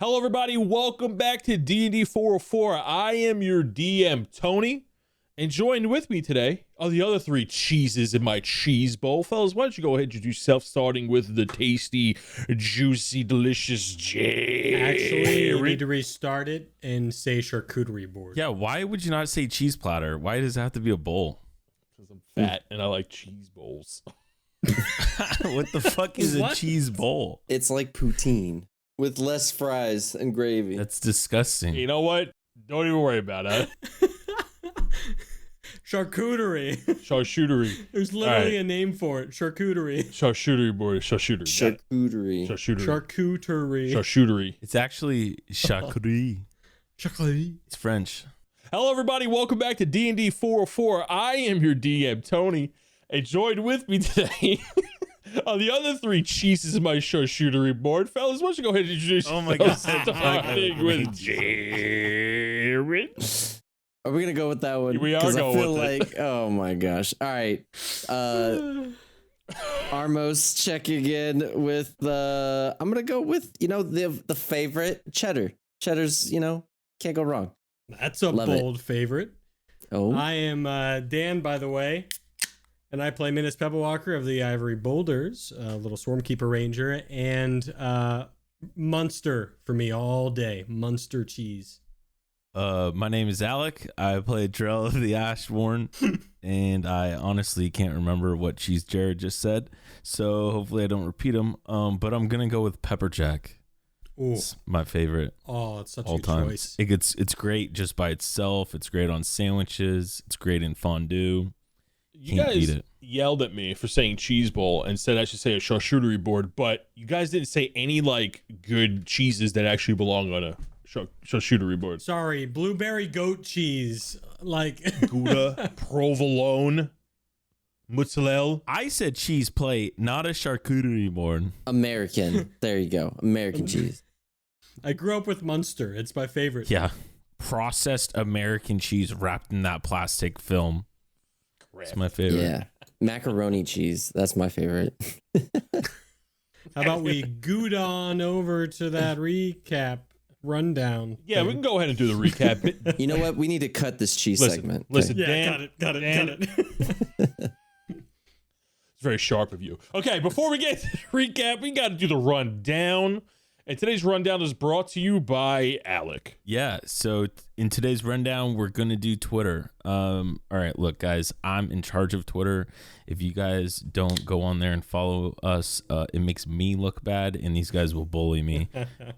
Hello, everybody. Welcome back to DND404. I am your DM, Tony, and joined with me today are the other three cheeses in my cheese bowl. Fellas, why don't you go ahead and introduce yourself, starting with the tasty, juicy, delicious Jared. Actually, you need to restart it and say charcuterie board. Yeah, why would you not say cheese platter? Why does it have to be a bowl? Because I'm fat and I like cheese bowls. What the fuck is a cheese bowl? It's like poutine with less fries and gravy. That's disgusting. You know what? Don't even worry about it. Charcuterie. Charcuterie. There's literally a name for it. Charcuterie. Charcuterie, boy. Charcuterie. Charcuterie. Charcuterie. Charcuterie. Charcuterie. It's actually charcuterie. Charcuterie. It's French. Hello, everybody. Welcome back to DND404. I am your DM, Tony, and joined with me today are the other three cheeses in my charcuterie board. Fellas, why don't you go ahead and introduce Oh my God. starting with Jared. Are we gonna go with that one? We are 'Cause going I feel with like, oh my gosh. All right. Armos checking in with the. I'm gonna go with the favorite cheddar. Cheddar's can't go wrong. That's a bold favorite. Oh, I am Dan, by the way, and I play Minas Pebblewalker of the Ivory Boulders, little Swarmkeeper Ranger, and Munster for me all day. Munster cheese. My name is Alec. I play Drell of the Ashworn, and I honestly can't remember what cheese Jared just said, so hopefully I don't repeat them. But I'm gonna go with pepper jack. Ooh. It's my favorite. Oh, it's such all a good time. choice. It's great just by itself. It's great on sandwiches. It's great in fondue. You Can't beat guys it. yelled at me for saying cheese bowl and said I should say a charcuterie board, but you guys didn't say any good cheeses that actually belong on a charcuterie board. Sorry, blueberry goat cheese. Gouda, provolone, mozzarella. I said cheese plate, not a charcuterie board. American. There you go. American cheese. I grew up with Munster. It's my favorite. Yeah. Processed American cheese wrapped in that plastic film. It's my favorite. Yeah. Macaroni cheese. That's my favorite. How about we goot on over to that recap rundown? Yeah, we can go ahead and do the recap. You know what? We need to cut this cheese segment. Listen, Yeah, Dan, got it. it's very sharp of you. Okay, before we get to the recap, we got to do the rundown. And today's rundown is brought to you by Alec. Yeah, so in today's rundown, we're going to do Twitter. All right, look, guys, I'm in charge of Twitter. If you guys don't go on there and follow us, it makes me look bad, and these guys will bully me.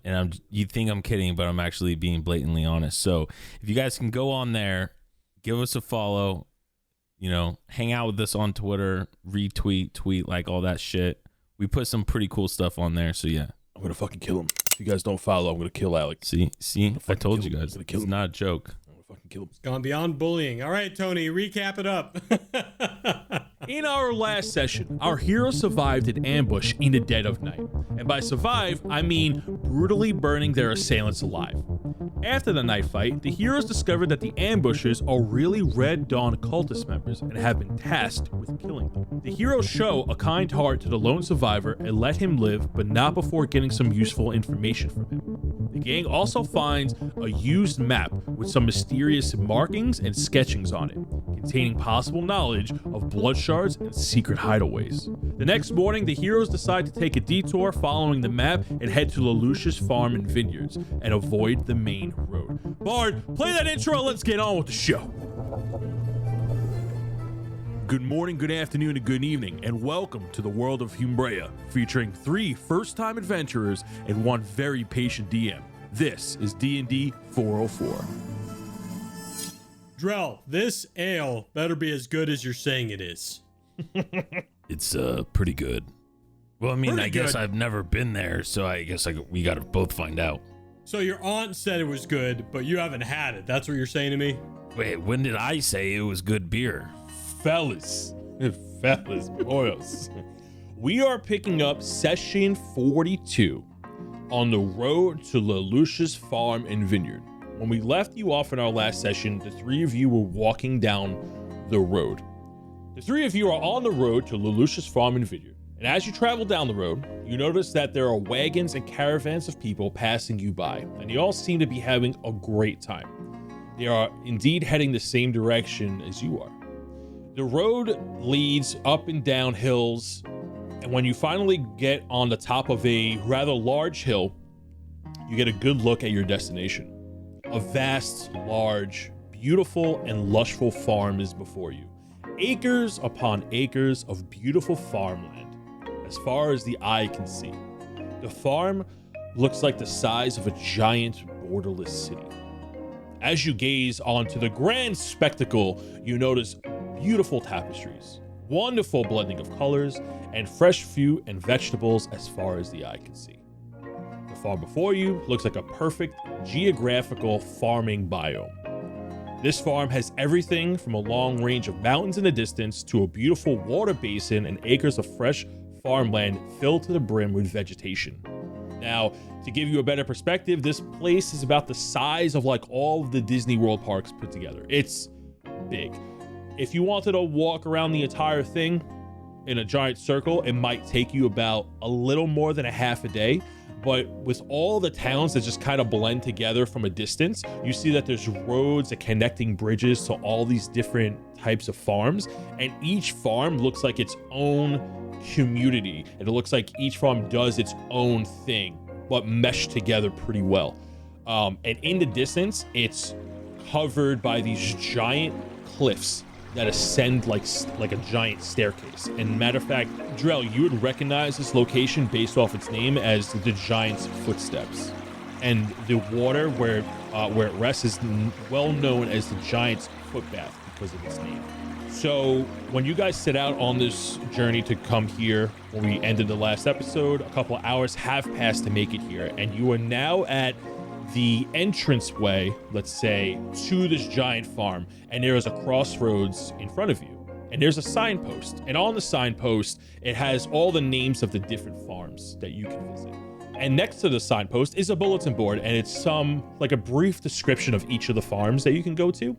And you think I'm kidding, but I'm actually being blatantly honest. So if you guys can go on there, give us a follow, hang out with us on Twitter, retweet, tweet, like all that shit. We put some pretty cool stuff on there, so yeah. I'm going to fucking kill him. If you guys don't follow, I'm going to kill Alec. See, I told you guys, I'm gonna kill it's him. not a joke. I'm going to fucking kill him. It's gone beyond bullying. All right, Tony, recap it up. In our last session, our heroes survived an ambush in the dead of night. And by survive, I mean brutally burning their assailants alive. After the night fight, the heroes discovered that the ambushers are really Red Dawn cultist members and have been tasked with killing them. The heroes show a kind heart to the lone survivor and let him live, but not before getting some useful information from him. The gang also finds a used map with some mysterious markings and sketchings on it, containing possible knowledge of blood shards and secret hideaways. The next morning, the heroes decide to take a detour following the map and head to Le'luche's Farm and Vineyards and avoid the main road. Bard, play that intro and let's get on with the show. Good morning, good afternoon, and good evening, and welcome to the world of Humbrea, featuring 3 first-time adventurers and 1 very patient DM. This is D&D 404. Drell, this ale better be as good as you're saying it is. It's pretty good. Well, I mean, Pretty I guess good. I've never been there, so I guess we got to both find out. So your aunt said it was good, but you haven't had it. That's what you're saying to me? Wait, when did I say it was good beer? Fellas, boys. We are picking up session 42 on the road to Le'luche's Farm and Vineyard. When we left you off in our last session, the 3 of you were walking down the road. The 3 of you are on the road to Le'luche's Farm and Vineyard, And as you travel down the road, you notice that there are wagons and caravans of people passing you by, and they all seem to be having a great time. They are indeed heading the same direction as you are. The road leads up and down hills, and when you finally get on the top of a rather large hill, you get a good look at your destination. A vast, large, beautiful, and lushful farm is before you. Acres upon acres of beautiful farmland, as far as the eye can see. The farm looks like the size of a giant, borderless city. As you gaze onto the grand spectacle, you notice beautiful tapestries, wonderful blending of colors, and fresh fruit and vegetables as far as the eye can see. The farm before you looks like a perfect geographical farming biome. This farm has everything from a long range of mountains in the distance to a beautiful water basin and acres of fresh farmland filled to the brim with vegetation. Now, to give you a better perspective, this place is about the size of like all of the Disney World parks put together. It's big. If you wanted to walk around the entire thing in a giant circle, it might take you about a little more than a half a day. But with all the towns that just kind of blend together from a distance, you see that there's roads and connecting bridges to all these different types of farms. And each farm looks like its own community. And it looks like each farm does its own thing, but meshed together pretty well. And in the distance, it's covered by these giant cliffs that ascend like a giant staircase. And matter of fact, Drell, you would recognize this location based off its name as the Giant's Footsteps. And the water where it rests is well known as the Giant's Footbath because of its name. So when you guys set out on this journey to come here, when we ended the last episode, a couple of hours have passed to make it here, and you are now at the entranceway, let's say, to this giant farm, and there is a crossroads in front of you, and there's a signpost, and on the signpost it has all the names of the different farms that you can visit. And next to the signpost is a bulletin board, and it's like a brief description of each of the farms that you can go to.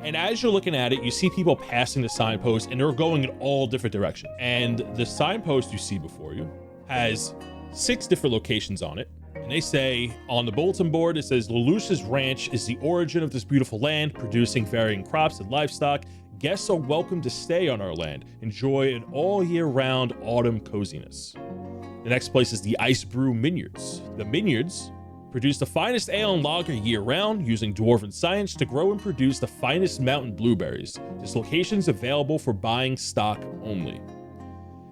And as you're looking at it, you see people passing the signpost, and they're going in all different directions. And the signpost you see before you has 6 different locations on it. And they say on the bulletin board, it says Le'luche's Ranch is the origin of this beautiful land, producing varying crops and livestock. Guests are welcome to stay on our land. Enjoy an all year round autumn coziness. The next place is the Ice Brew Vineyards. The vineyards produce the finest ale and lager year round, using dwarven science to grow and produce the finest mountain blueberries. This location is available for buying stock only.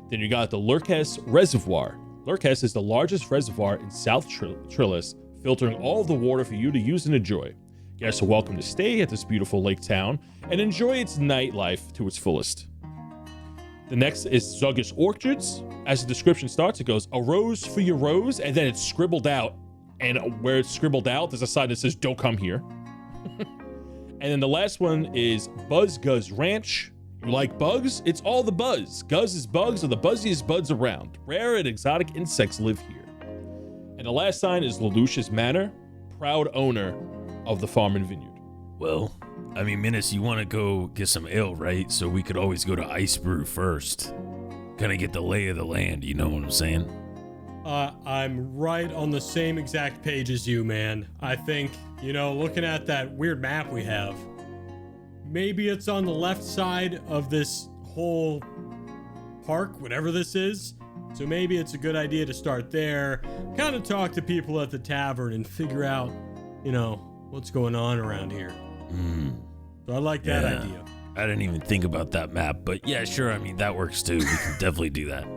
Then you got the Le'luche Reservoir. Le'luche is the largest reservoir in South Trillis, filtering all of the water for you to use and enjoy. Guests are welcome to stay at this beautiful lake town and enjoy its nightlife to its fullest. The next is Zuggish Orchards. As the description starts, it goes, "A rose for your rose," and then it's scribbled out. And where it's scribbled out, there's a sign that says, "Don't come here." And then the last one is Buzz Guzz Ranch. You like bugs? It's all the buzz. Guzz is bugs are the buzziest buds around. Rare and exotic insects live here. And the last sign is Lelouch's Manor, proud owner of the farm and vineyard. Well, I mean, Minus, you want to go get some ale, right? So we could always go to Ice Brew first. Kind of get the lay of the land, you know what I'm saying? I'm right on the same exact page as you, man. I think, looking at that weird map we have, maybe it's on the left side of this whole park, whatever this is. So maybe it's a good idea to start there, kind of talk to people at the tavern and figure out, what's going on around here. So I like that idea. I didn't even think about that map, but yeah, sure. I mean, that works too. We can definitely do that.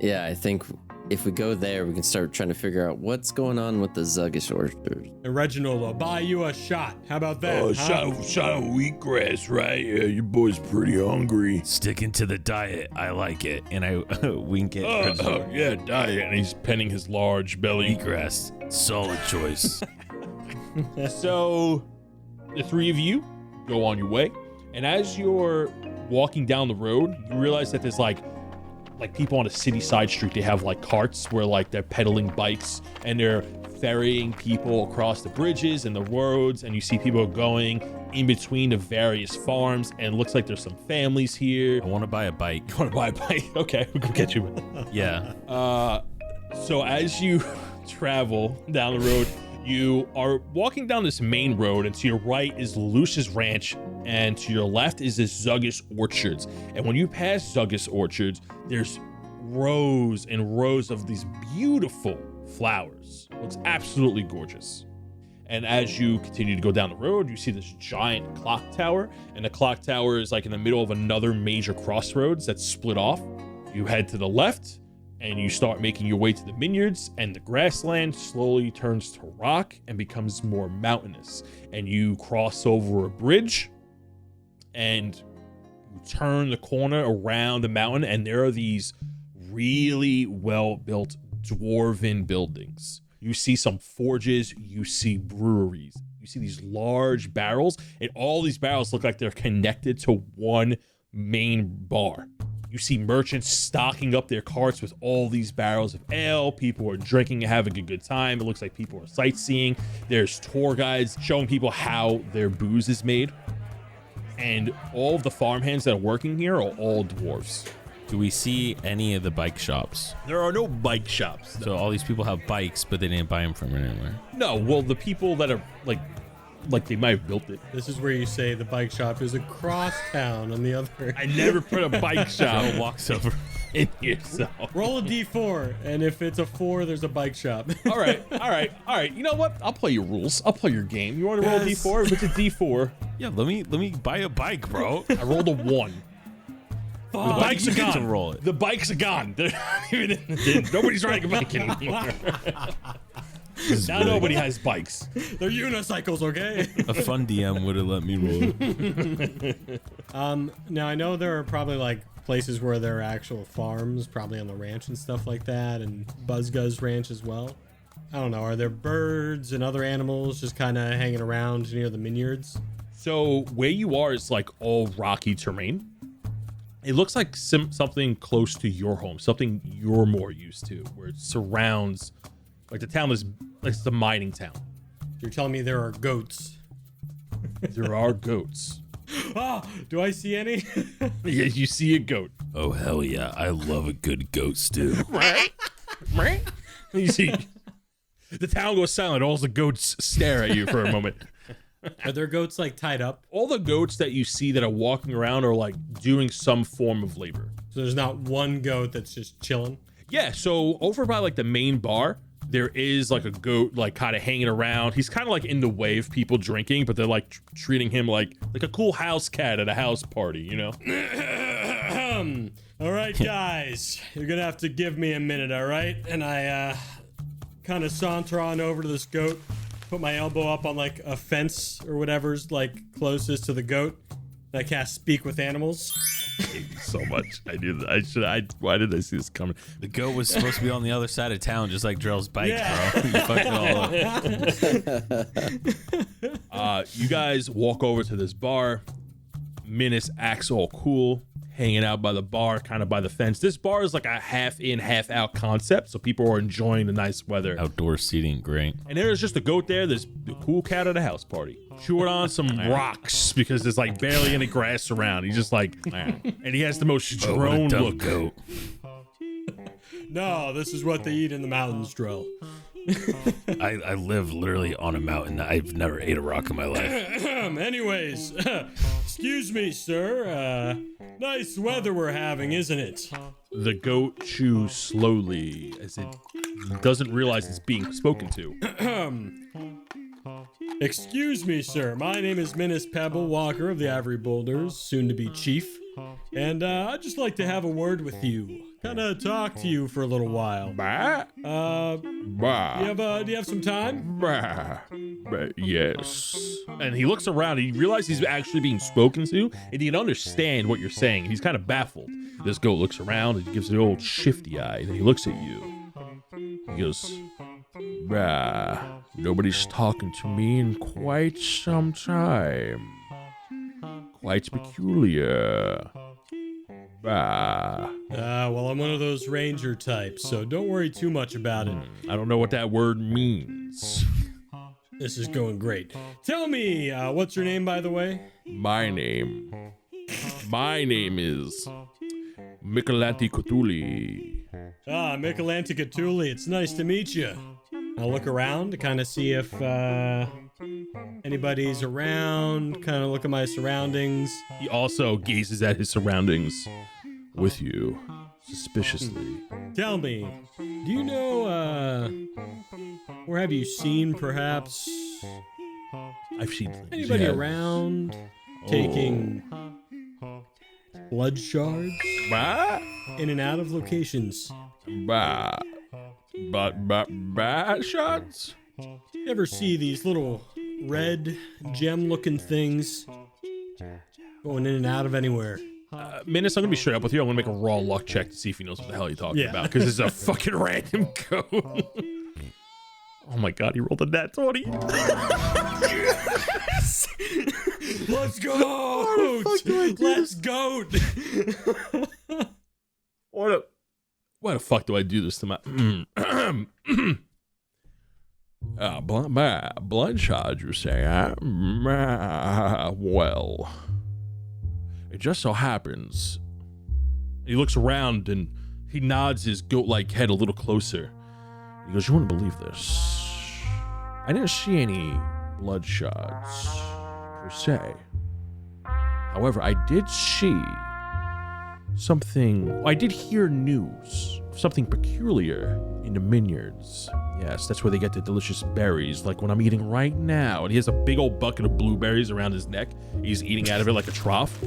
Yeah, I think if we go there, we can start trying to figure out what's going on with the Zuggish Orchard. And Reginald, I'll buy you a shot. How about that? Oh, shot of wheatgrass, right? Yeah, your boy's pretty hungry. Sticking to the diet. I like it. And I wink at Reginald. Yeah, diet. And he's penning his large belly. Wheatgrass. Solid choice. So the 3 of you go on your way. And as you're walking down the road, you realize that there's like people on a city side street. They have like carts where like they're pedaling bikes and they're ferrying people across the bridges and the roads, and you see people going in between the various farms, and it looks like there's some families here. I want to buy a bike. You want to buy a bike? Okay, we'll go get you. Yeah. So as you travel down the road, you are walking down this main road, and to your right is Le'luche's Ranch, and to your left is this Zuggus Orchards. And when you pass Zuggus Orchards, there's rows and rows of these beautiful flowers. Looks absolutely gorgeous. And as you continue to go down the road, you see this giant clock tower, and the clock tower is like in the middle of another major crossroads that's split off. You head to the left, and you start making your way to the vineyards, and the grassland slowly turns to rock and becomes more mountainous. And you cross over a bridge, and you turn the corner around the mountain, and there are these really well-built dwarven buildings. You see some forges, you see breweries, you see these large barrels, and all these barrels look like they're connected to one main bar. You see merchants stocking up their carts with all these barrels of ale. People are drinking and having a good time. It looks like people are sightseeing. There's tour guides showing people how their booze is made. And all of the farmhands that are working here are all dwarves. Do we see any of the bike shops? There are no bike shops. So all these people have bikes, but they didn't buy them from anywhere. No, well, the people that are like they might have built it. This is where you say the bike shop is across town on the other. I never put a bike shop Walks over. in here, so. Roll a D4, and if it's a 4, there's a bike shop. All right. You know what? I'll play your rules. I'll play your game. You want to roll a D4? If it's a D4, Yeah, let me buy a bike, bro. I rolled a 1. The bikes You are get gone. to roll it. The bikes are gone. They're not even nobody's riding a bike anymore. Now nobody has bikes. They're unicycles, okay? A fun DM would have let me roll it. Now I know there are probably like places where there are actual farms, probably on the ranch and stuff like that, and Buzzguzz Ranch as well. I don't know. Are there birds and other animals just kind of hanging around near the vineyards? So where you are is like all rocky terrain. It looks like something close to your home, something you're more used to, where it surrounds, like the town is, like it's a mining town. You're telling me there are goats? There are goats. Oh, do I see any? Yeah, you see a goat. Oh hell yeah! I love a good goat stew. You see, the town goes silent. All the goats stare at you for a moment. Are there goats like tied up? All the goats that you see that are walking around are like doing some form of labor. So there's not one goat that's just chilling? Yeah, so over by like the main bar, there is like a goat like kind of hanging around. He's kind of like in the way of people drinking, but they're like treating him like a cool house cat at a house party, you know? All right, guys, you're gonna have to give me a minute, all right? And I kind of saunter on over to this goat, put my elbow up on like a fence or whatever's like closest to the goat. And I cast Speak with Animals. So much. I knew that. Why did I see this coming? The goat was supposed to be on the other side of town, just like Drell's bike, Yeah. bro. You fucked it all up. You guys walk over to this bar. Minus acts all cool, hanging out by the bar, kind of by the fence. This bar is like a half in, half out concept, so people are enjoying the nice weather. Outdoor seating, great. And there's just a goat there. There's the cool cat at a house party, chewing on some rocks because there's like barely any grass around. He's just like, and he has the most Oh, what a drone dumb look. goat. No, this is what they eat in the mountains, Drell. I live literally on a mountain. I've never ate a rock in my life. Anyways, excuse me, sir. Nice weather we're having, isn't it? The goat chews slowly as it doesn't realize it's being spoken to. Excuse me, sir. My name is Menace Pebble Walker of the Ivory Boulders, soon to be chief. And I'd just like to have a word with you. Kind of talk to you for a little while. Bah, bah, Do you have some time? bah, bah, yes. And he looks around. He realizes he's actually being spoken to, and he can understand what you're saying. He's kind of baffled. This goat looks around and gives an old shifty eye, and he looks at you. He goes, bah, nobody's talking to me in quite some time. Quite peculiar. Well, I'm one of those ranger types, so don't worry too much about it. I don't know what that word means. This is going great. Tell me, what's your name, by the way? My name is Michelanti Cthulhu. Michelanti Cthulhu, it's nice to meet you. I'll look around to kind of see if anybody's around, kind of look at my surroundings. He also gazes at his surroundings with you, suspiciously. Tell me, do you know, or have you seen, perhaps, I've seen things. anybody yeah. around taking blood shards Bah, in and out of locations? bah, shots? You ever see these little red gem-looking things going in and out of anywhere? Minus, I'm gonna be straight up with you. I'm gonna make a raw luck check to see if he knows what the hell you're talking Yeah. about, because it's a fucking random code. Oh my god, he rolled a nat 20. Yes! Let's go! Let's go! Why the fuck do I do this to my blood charge, you say? Well, it just so happens. He looks around and he nods his goat-like head a little closer. He goes, "You wouldn't believe this. I didn't see any blood shards per se. However, I did see something. I did hear news, something peculiar in the vineyards. Yes, that's where they get the delicious berries, like what I'm eating right now." And he has a big old bucket of blueberries around his neck. He's eating out of it like a trough.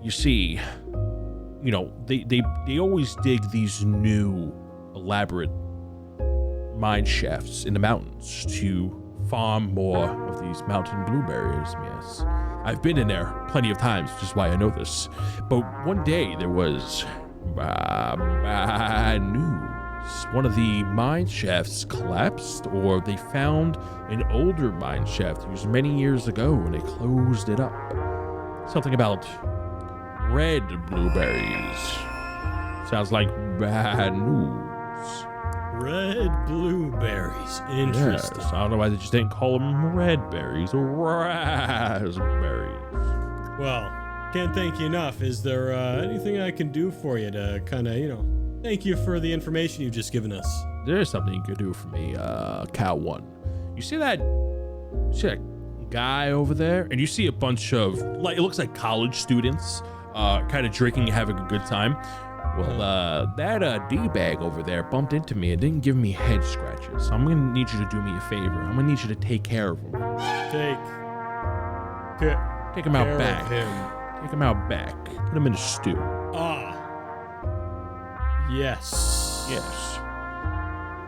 You see, you know, they always dig these new, elaborate mine shafts in the mountains to farm more of these mountain blueberries. Yes, I've been in there plenty of times, which is why I know this. But one day there was bad news. One of the mine shafts collapsed, or they found an older mine shaft used many years ago and they closed it up. Something about red blueberries. Sounds like bad news. Red blueberries. Interesting. Yes, I don't know why they just didn't call them red berries or raspberries. Well, can't thank you enough. Is there anything I can do for you to kind of, thank you for the information you've just given us? There's something you could do for me, Cow One. You see that guy over there? And you see a bunch of, like, it looks like college students, kind of drinking and having a good time. Well, that D-bag over there bumped into me and didn't give me head scratches. So I'm going to need you to do me a favor. I'm going to need you to take care of him. Take him out back. Take him out back. Put him in a stew. Yes. Yes.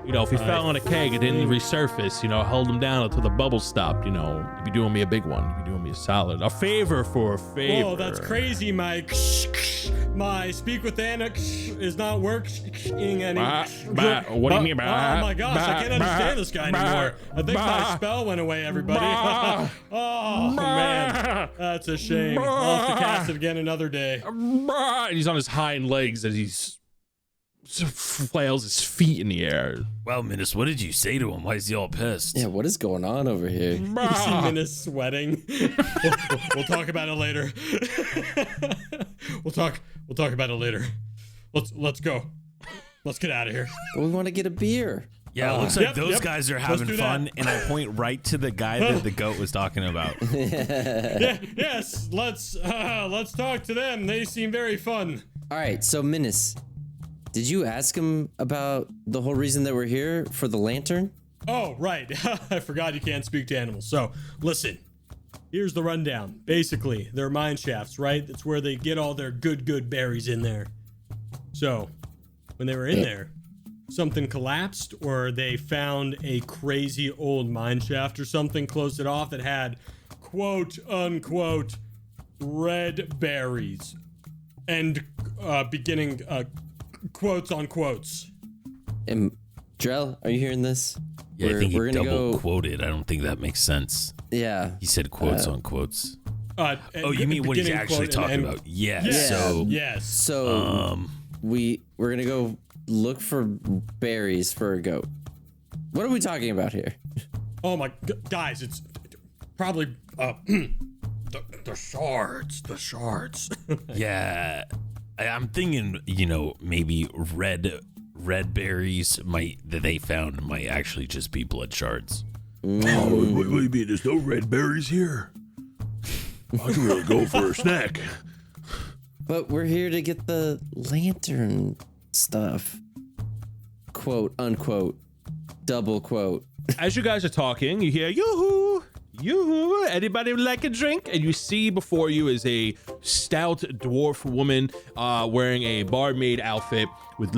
If he fell on a keg and didn't resurface, hold him down until the bubbles stopped, you'd be doing me a big one. You'd be doing me a solid. A favor for a favor. Whoa, that's crazy, Mike. My speak with Anna is not working anymore. What do you mean? Oh my gosh, I can't understand this guy anymore. I think my spell went away, everybody. Oh man, that's a shame. I'll have to cast it again another day. And he's on his hind legs as he's flails his feet in the air. Well, Minus, what did you say to him? Why is he all pissed? Yeah, what is going on over here? You see Minus sweating. We'll talk about it later. We'll talk about it later. Let's go. Let's get out of here. We want to get a beer. Yeah, it looks like those yep. guys are having fun, and I point right to the guy that the goat was talking about. Yes, let's talk to them. They seem very fun. All right, so Minus, did you ask him about the whole reason that we're here for the lantern? Oh, right. I forgot you can't speak to animals. So, listen. Here's the rundown. Basically, they're mine shafts, right? That's where they get all their good berries in there. So, when they were in there, something collapsed, or they found a crazy old mine shaft or something, closed it off that had quote unquote red berries. And beginning quotes on quotes. And Drell, are you hearing this? Yeah, I think he double quoted. I don't think that makes sense. Yeah. He said quotes on quotes. Oh, you mean what he's beginning actually quote talking and- about? Yeah. Yes. So, Yes. So we're gonna go look for berries for a goat. What are we talking about here? Oh my guys, it's probably the shards. The shards. yeah, I'm thinking, maybe red berries that they found might actually just be blood shards. Oh, what do you mean? There's no red berries here. I can really go for a snack. But we're here to get the lantern stuff. Quote unquote. Double quote. As you guys are talking, you hear yoo-hoo, yoo-hoo, anybody would like a drink? And you see before you is a stout dwarf woman wearing a barmaid outfit with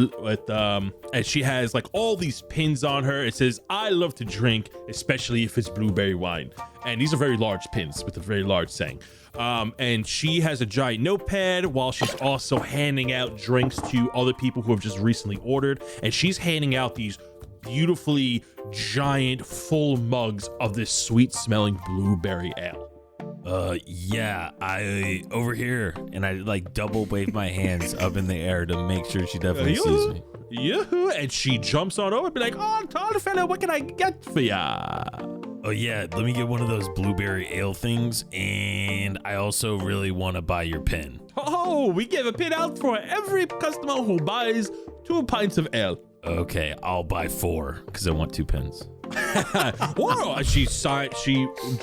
and she has like all these pins on her. It says, I love to drink, especially if it's blueberry wine. And these are very large pins with a very large saying. And she has a giant notepad while she's also handing out drinks to other people who have just recently ordered. And she's handing out these beautifully giant full mugs of this sweet smelling blueberry ale. Yeah, I over here, and I like double wave my hands up in the air to make sure she definitely sees me. Yoo-hoo, and she jumps on over and be like, oh, tall fella, what can I get for ya? Oh yeah, let me get one of those blueberry ale things, and I also really want to buy your pen. Oh, we give a pin out for every customer who buys 2 pints of ale. Okay, I'll buy 4 because I want 2 pens. Whoa! She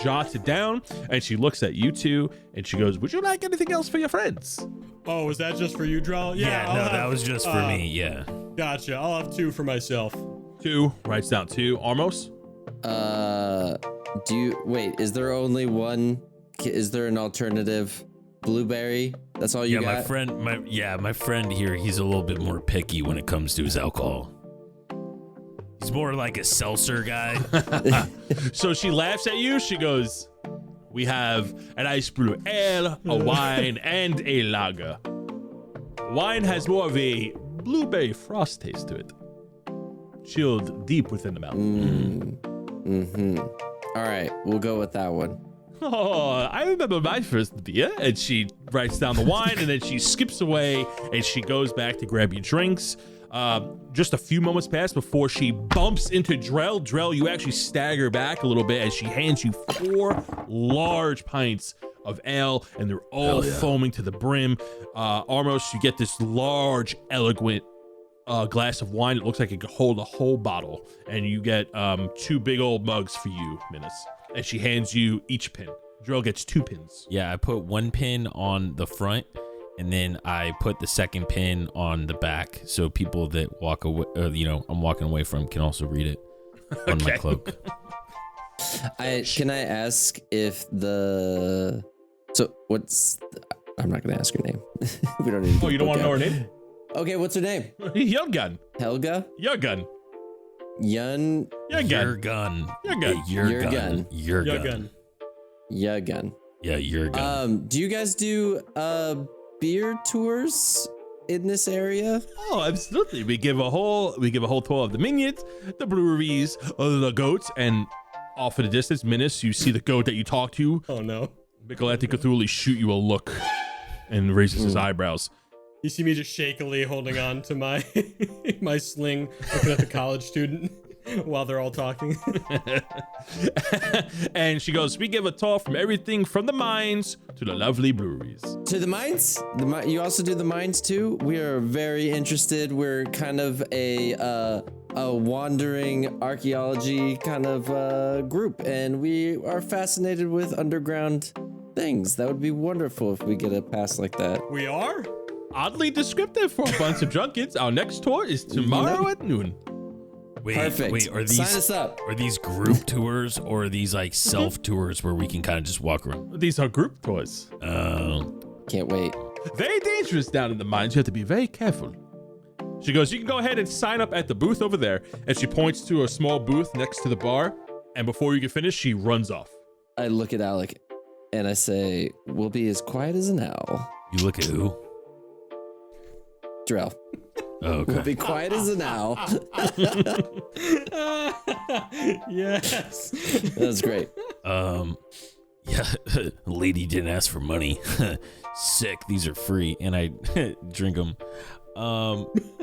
jots it down and she looks at you two and she goes, would you like anything else for your friends? Oh, was that just for you, Draw? Yeah, I'll no, have- that was just for me. Yeah. Gotcha. I'll have 2 for myself. 2, writes down 2. Armos? Is there only one? Is there an alternative? Blueberry? That's all you got? My friend here, he's a little bit more picky when it comes to his alcohol. He's more like a seltzer guy. So she laughs at you. She goes, we have an ice brew ale, a wine, and a lager. The wine has more of a blueberry frost taste to it. Chilled deep within the mouth. All right, we'll go with that one. Oh, I remember my first beer. And she writes down the wine and then she skips away and she goes back to grab your drinks. Just a few moments pass before she bumps into Drell. Drell, you actually stagger back a little bit as she hands you 4 large pints of ale and they're all foaming to the brim. Armos, you get this large, elegant glass of wine. It looks like it could hold a whole bottle. And you get 2 big old mugs for you, Minas. And she hands you each pin. Drell gets 2 pins. Yeah, I put 1 pin on the front, and then I put the second pin on the back, so people that walk away, I'm walking away from, can also read it on my cloak. Can I ask if I'm not gonna ask her name. We don't need to. Oh, you don't want to know her name? Okay, what's her name? Yungun. Helga? Yungun. Yun? Your gun. Your gun. Your gun. Your gun. Yagun. Yeah, your gun. Do you guys do beer tours in this area? Oh, absolutely. We give a whole tour of the vineyards, the breweries, the goats, and off in the distance, Minas, you see the goat that you talked to. Oh no. Micheletti Cthulhu shoot you a look and raises his eyebrows. You see me just shakily holding on to my my sling, looking at the college student while they're all talking. And she goes, we give a tour from everything from the mines to the lovely breweries. To the mines? You also do the mines too? We are very interested. We're kind of a wandering archaeology kind of group, and we are fascinated with underground things. That would be wonderful if we get a pass like that. We are? Oddly descriptive for a bunch of drunkens. Our next tour is tomorrow at noon. Perfect. Wait, are these Sign us up. Are these group tours or are these like self tours where we can kind of just walk around? These are group tours. Can't wait. Very dangerous down in the mines. You have to be very careful. She goes, you can go ahead and sign up at the booth over there. And she points to a small booth next to the bar. And before you can finish, she runs off. I look at Alec and I say, we'll be as quiet as an owl. You look at who? Drell. Oh, okay. We'll be quiet as an owl. Yes. That was great. Yeah, lady didn't ask for money. Sick. These are free. And I drink them.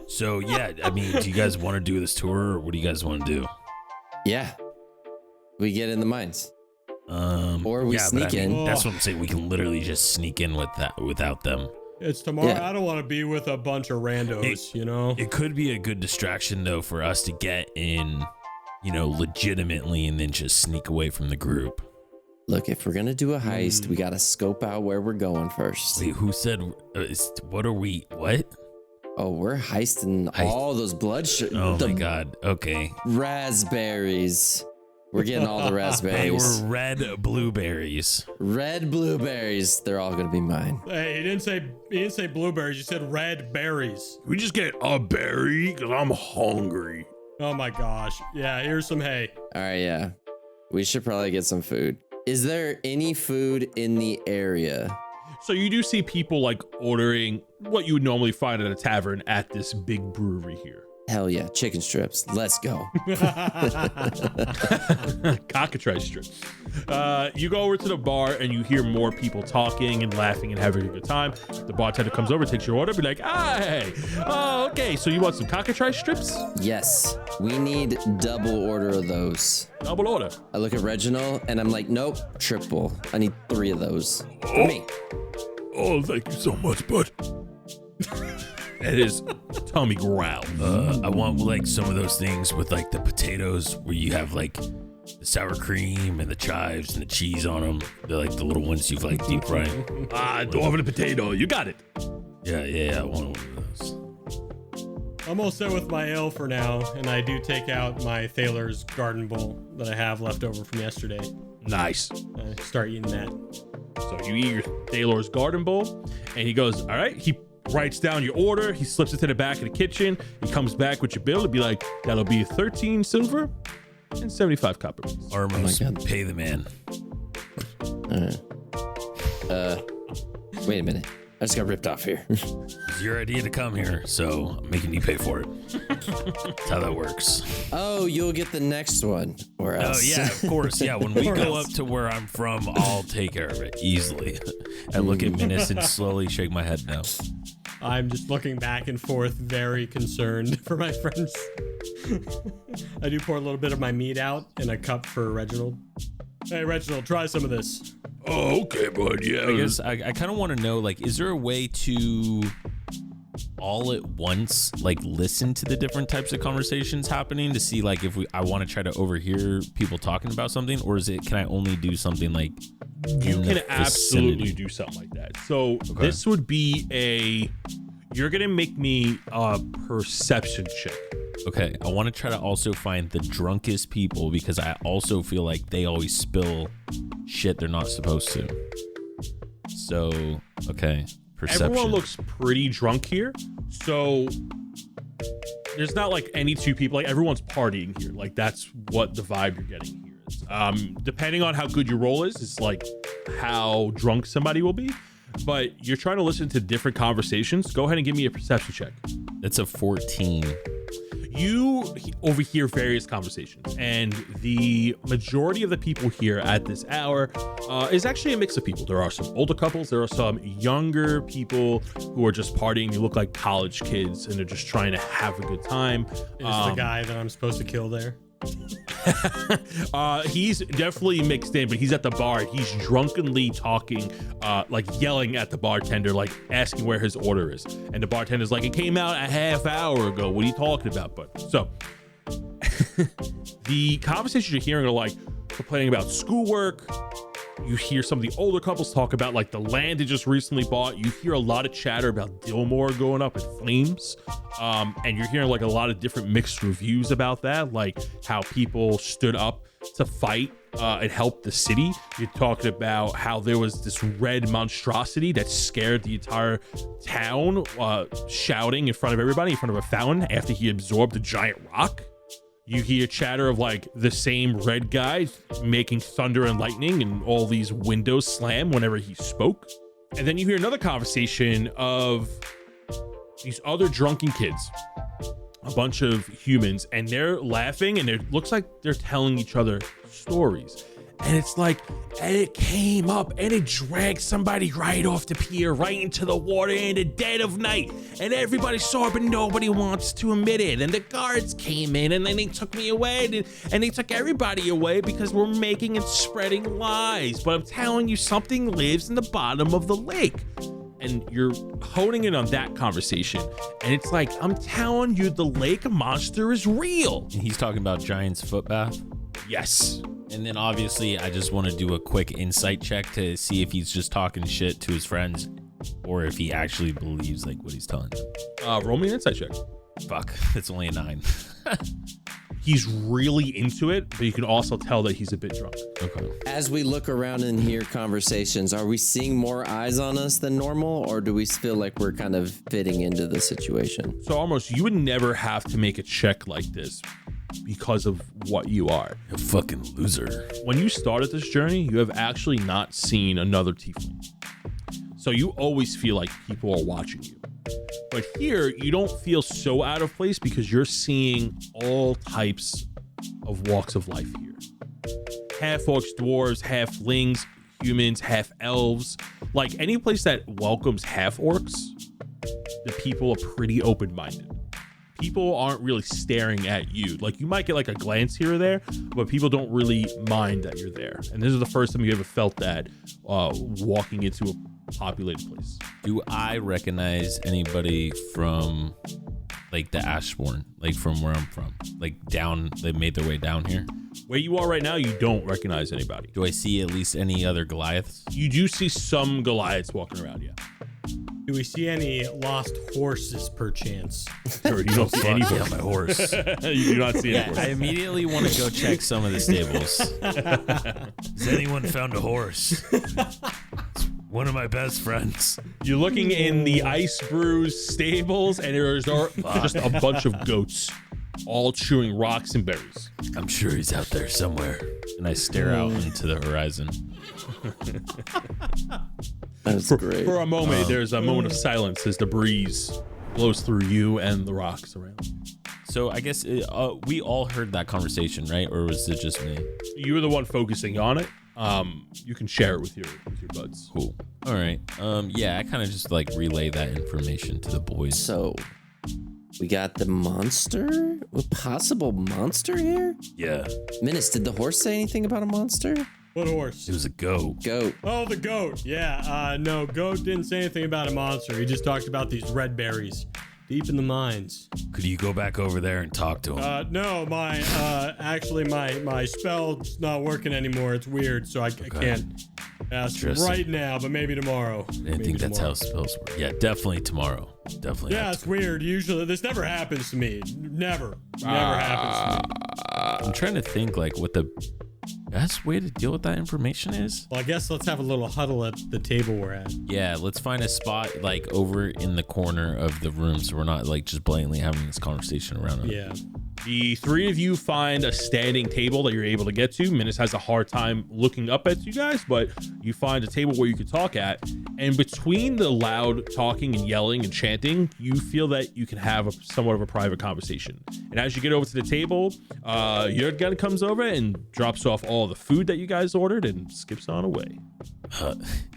So yeah, I mean, do you guys want to do this tour or what do you guys want to do? Yeah. We get in the mines. Or we sneak in. That's what I'm saying. We can literally just sneak in without them. It's tomorrow. Yeah. I don't want to be with a bunch of randos, you know? It could be a good distraction though for us to get in, legitimately and then just sneak away from the group. Look, if we're going to do a heist, we got to scope out where we're going first. Wait, who said, what? Oh, we're heisting all those Oh my God. Okay. Raspberries. We're getting all the raspberries. They were red blueberries. Red blueberries. They're all going to be mine. Hey, he didn't say blueberries. You said red berries. We just get a berry because I'm hungry. Oh my gosh. Yeah, here's some hay. All right, yeah. We should probably get some food. Is there any food in the area? So you do see people like ordering what you would normally find at a tavern at this big brewery here. Hell yeah, chicken strips. Let's go. Cockatrice strips. You go over to the bar and you hear more people talking and laughing and having a good time. The bartender comes over, takes your order, be like, hey, oh, okay, so you want some cockatrice strips? Yes, we need double order of those. Double order. I look at Reginald and I'm like, nope, triple. I need 3 of those for me. Oh, thank you so much, bud. It is tummy growl. I want like some of those things with like the potatoes where you have like the sour cream and the chives and the cheese on them. They're like the little ones you've like deep fried. Dwarf and potato. You got it. Yeah. I want one of those. I'm all set with my ale for now, and I do take out my Thaler's garden bowl that I have left over from yesterday. Nice. I start eating that. So you eat your Thaler's garden bowl, and he goes, all right. He writes down your order. He slips it to the back of the kitchen. He comes back with your bill. It'd be like, that'll be 13 silver and 75 copper. Armos, pay the man. Wait a minute. I just got ripped off here. It's your idea to come here, so I'm making you pay for it. That's how that works. Oh, you'll get the next one. Or else. Oh, yeah, of course. Yeah, when we go up to where I'm from, I'll take care of it easily. I look at Menace and slowly shake my head no. I'm just looking back and forth, very concerned for my friends. I do pour a little bit of my meat out in a cup for Reginald. Hey, Reginald, try some of this. Oh, okay, bud. Yeah. I guess I kind of want to know, like, is there a way to all at once, like, listen to the different types of conversations happening to see, like, if I want to try to overhear people talking about something, or can I only do something like you can absolutely do something like that. So this would be you're gonna make me a perception check. Okay, I want to try to also find the drunkest people because I also feel like they always spill shit they're not supposed to. So, okay, perception. Everyone looks pretty drunk here. So there's not like any two people. Like everyone's partying here. Like that's what the vibe you're getting here is. Depending on how good your roll is like how drunk somebody will be. But you're trying to listen to different conversations. Go ahead and give me a perception check. It's a 14. You overhear various conversations, and the majority of the people here at this hour is actually a mix of people. There are some older couples, there are some younger people who are just partying. You look like college kids, and they're just trying to have a good time. Is the guy that I'm supposed to kill there? He's definitely mixed in, but he's at the bar. He's drunkenly talking, like yelling at the bartender, like asking where his order is. And the bartender's like, it came out a half hour ago. What are you talking about, bud? So the conversations you're hearing are like complaining about schoolwork. You hear some of the older couples talk about like the land they just recently bought. You hear a lot of chatter about Dillmore going up in flames. And you're hearing like a lot of different mixed reviews about that, like how people stood up to fight and help the city. You're talking about how there was this red monstrosity that scared the entire town, shouting in front of everybody, in front of a fountain after he absorbed a giant rock. You hear chatter of like the same red guy making thunder and lightning and all these windows slam whenever he spoke. And then you hear another conversation of these other drunken kids, a bunch of humans, and they're laughing and it looks like they're telling each other stories. And it's like, and it came up and it dragged somebody right off the pier, right into the water in the dead of night. And everybody saw it, but nobody wants to admit it. And the guards came in and then they took me away and they took everybody away because we're making and spreading lies. But I'm telling you, something lives in the bottom of the lake. And you're honing in on that conversation. And it's like, I'm telling you, the lake monster is real. And he's talking about Giant's foot bath. Yes. And then obviously I just want to do a quick insight check to see if he's just talking shit to his friends or if he actually believes like what he's telling them. Roll me an insight check. Fuck, it's only a 9. He's really into it, but you can also tell that he's a bit drunk. Okay. As we look around and hear conversations, are we seeing more eyes on us than normal, or do we feel like we're kind of fitting into the situation? So almost, you would never have to make a check like this because of what you are. A fucking loser. When you started this journey, you have actually not seen another tiefling. So you always feel like people are watching you. But here, you don't feel so out of place because you're seeing all types of walks of life here. Half-orcs, dwarves, halflings, humans, half-elves. Like any place that welcomes half-orcs, the people are pretty open-minded. People aren't really staring at you. Like you might get like a glance here or there, but people don't really mind that you're there. And this is the first time you ever felt that walking into a populated place. Do I recognize anybody from like the Ashbourne, like from where I'm from, like down, they made their way down here? Where you are right now, you don't recognize anybody. Do I see at least any other Goliaths? You do see some Goliaths walking around, yeah. Do we see any lost horses, perchance? Sure, you don't see any Yeah, my horse. You do not see any I horse. immediately want to go check some of the stables. Has anyone found a horse? It's one of my best friends. You're looking in the Ice Brews stables, and there's just a bunch of goats, all chewing rocks and berries. I'm sure he's out there somewhere. And I stare out into the horizon. That's great. For a moment, there's a moment of silence as the breeze blows through you and the rocks around. So I guess we all heard that conversation, right? Or was it just me? You're the one focusing on it. You can share it with your buds. Cool. All right. Yeah, I kind of just like relay that information to the boys. So, we got the monster? A possible monster here? Yeah, Menace, did the horse say anything about a monster? What horse? it was a goat. Goat. Oh, the goat. Yeah. No, goat didn't say anything about a monster. He just talked about these red berries deep in the mines. Could you go back over there and talk to him? No, actually my spell's not working anymore. It's weird, so I can't ask Interesting. right now, but maybe tomorrow. I didn't think that's how spells work. Yeah, definitely tomorrow. Definitely. Yeah, have it's weird. Usually, this never happens to me. Never happens to me. I'm trying to think like what the best way to deal with that information is. Well, I guess let's have a little huddle at the table we're at. Yeah, let's find a spot like over in the corner of the room so we're not like just blatantly having this conversation around it. Yeah. The three of you find a standing table that you're able to get to. Menace has a hard time looking up at you guys, but you find a table where you can talk at. And between the loud talking and yelling and chanting, you feel that you can have somewhat of a private conversation. And as you get over to the table, Yurgen comes over and drops off all the food that you guys ordered and skips on away.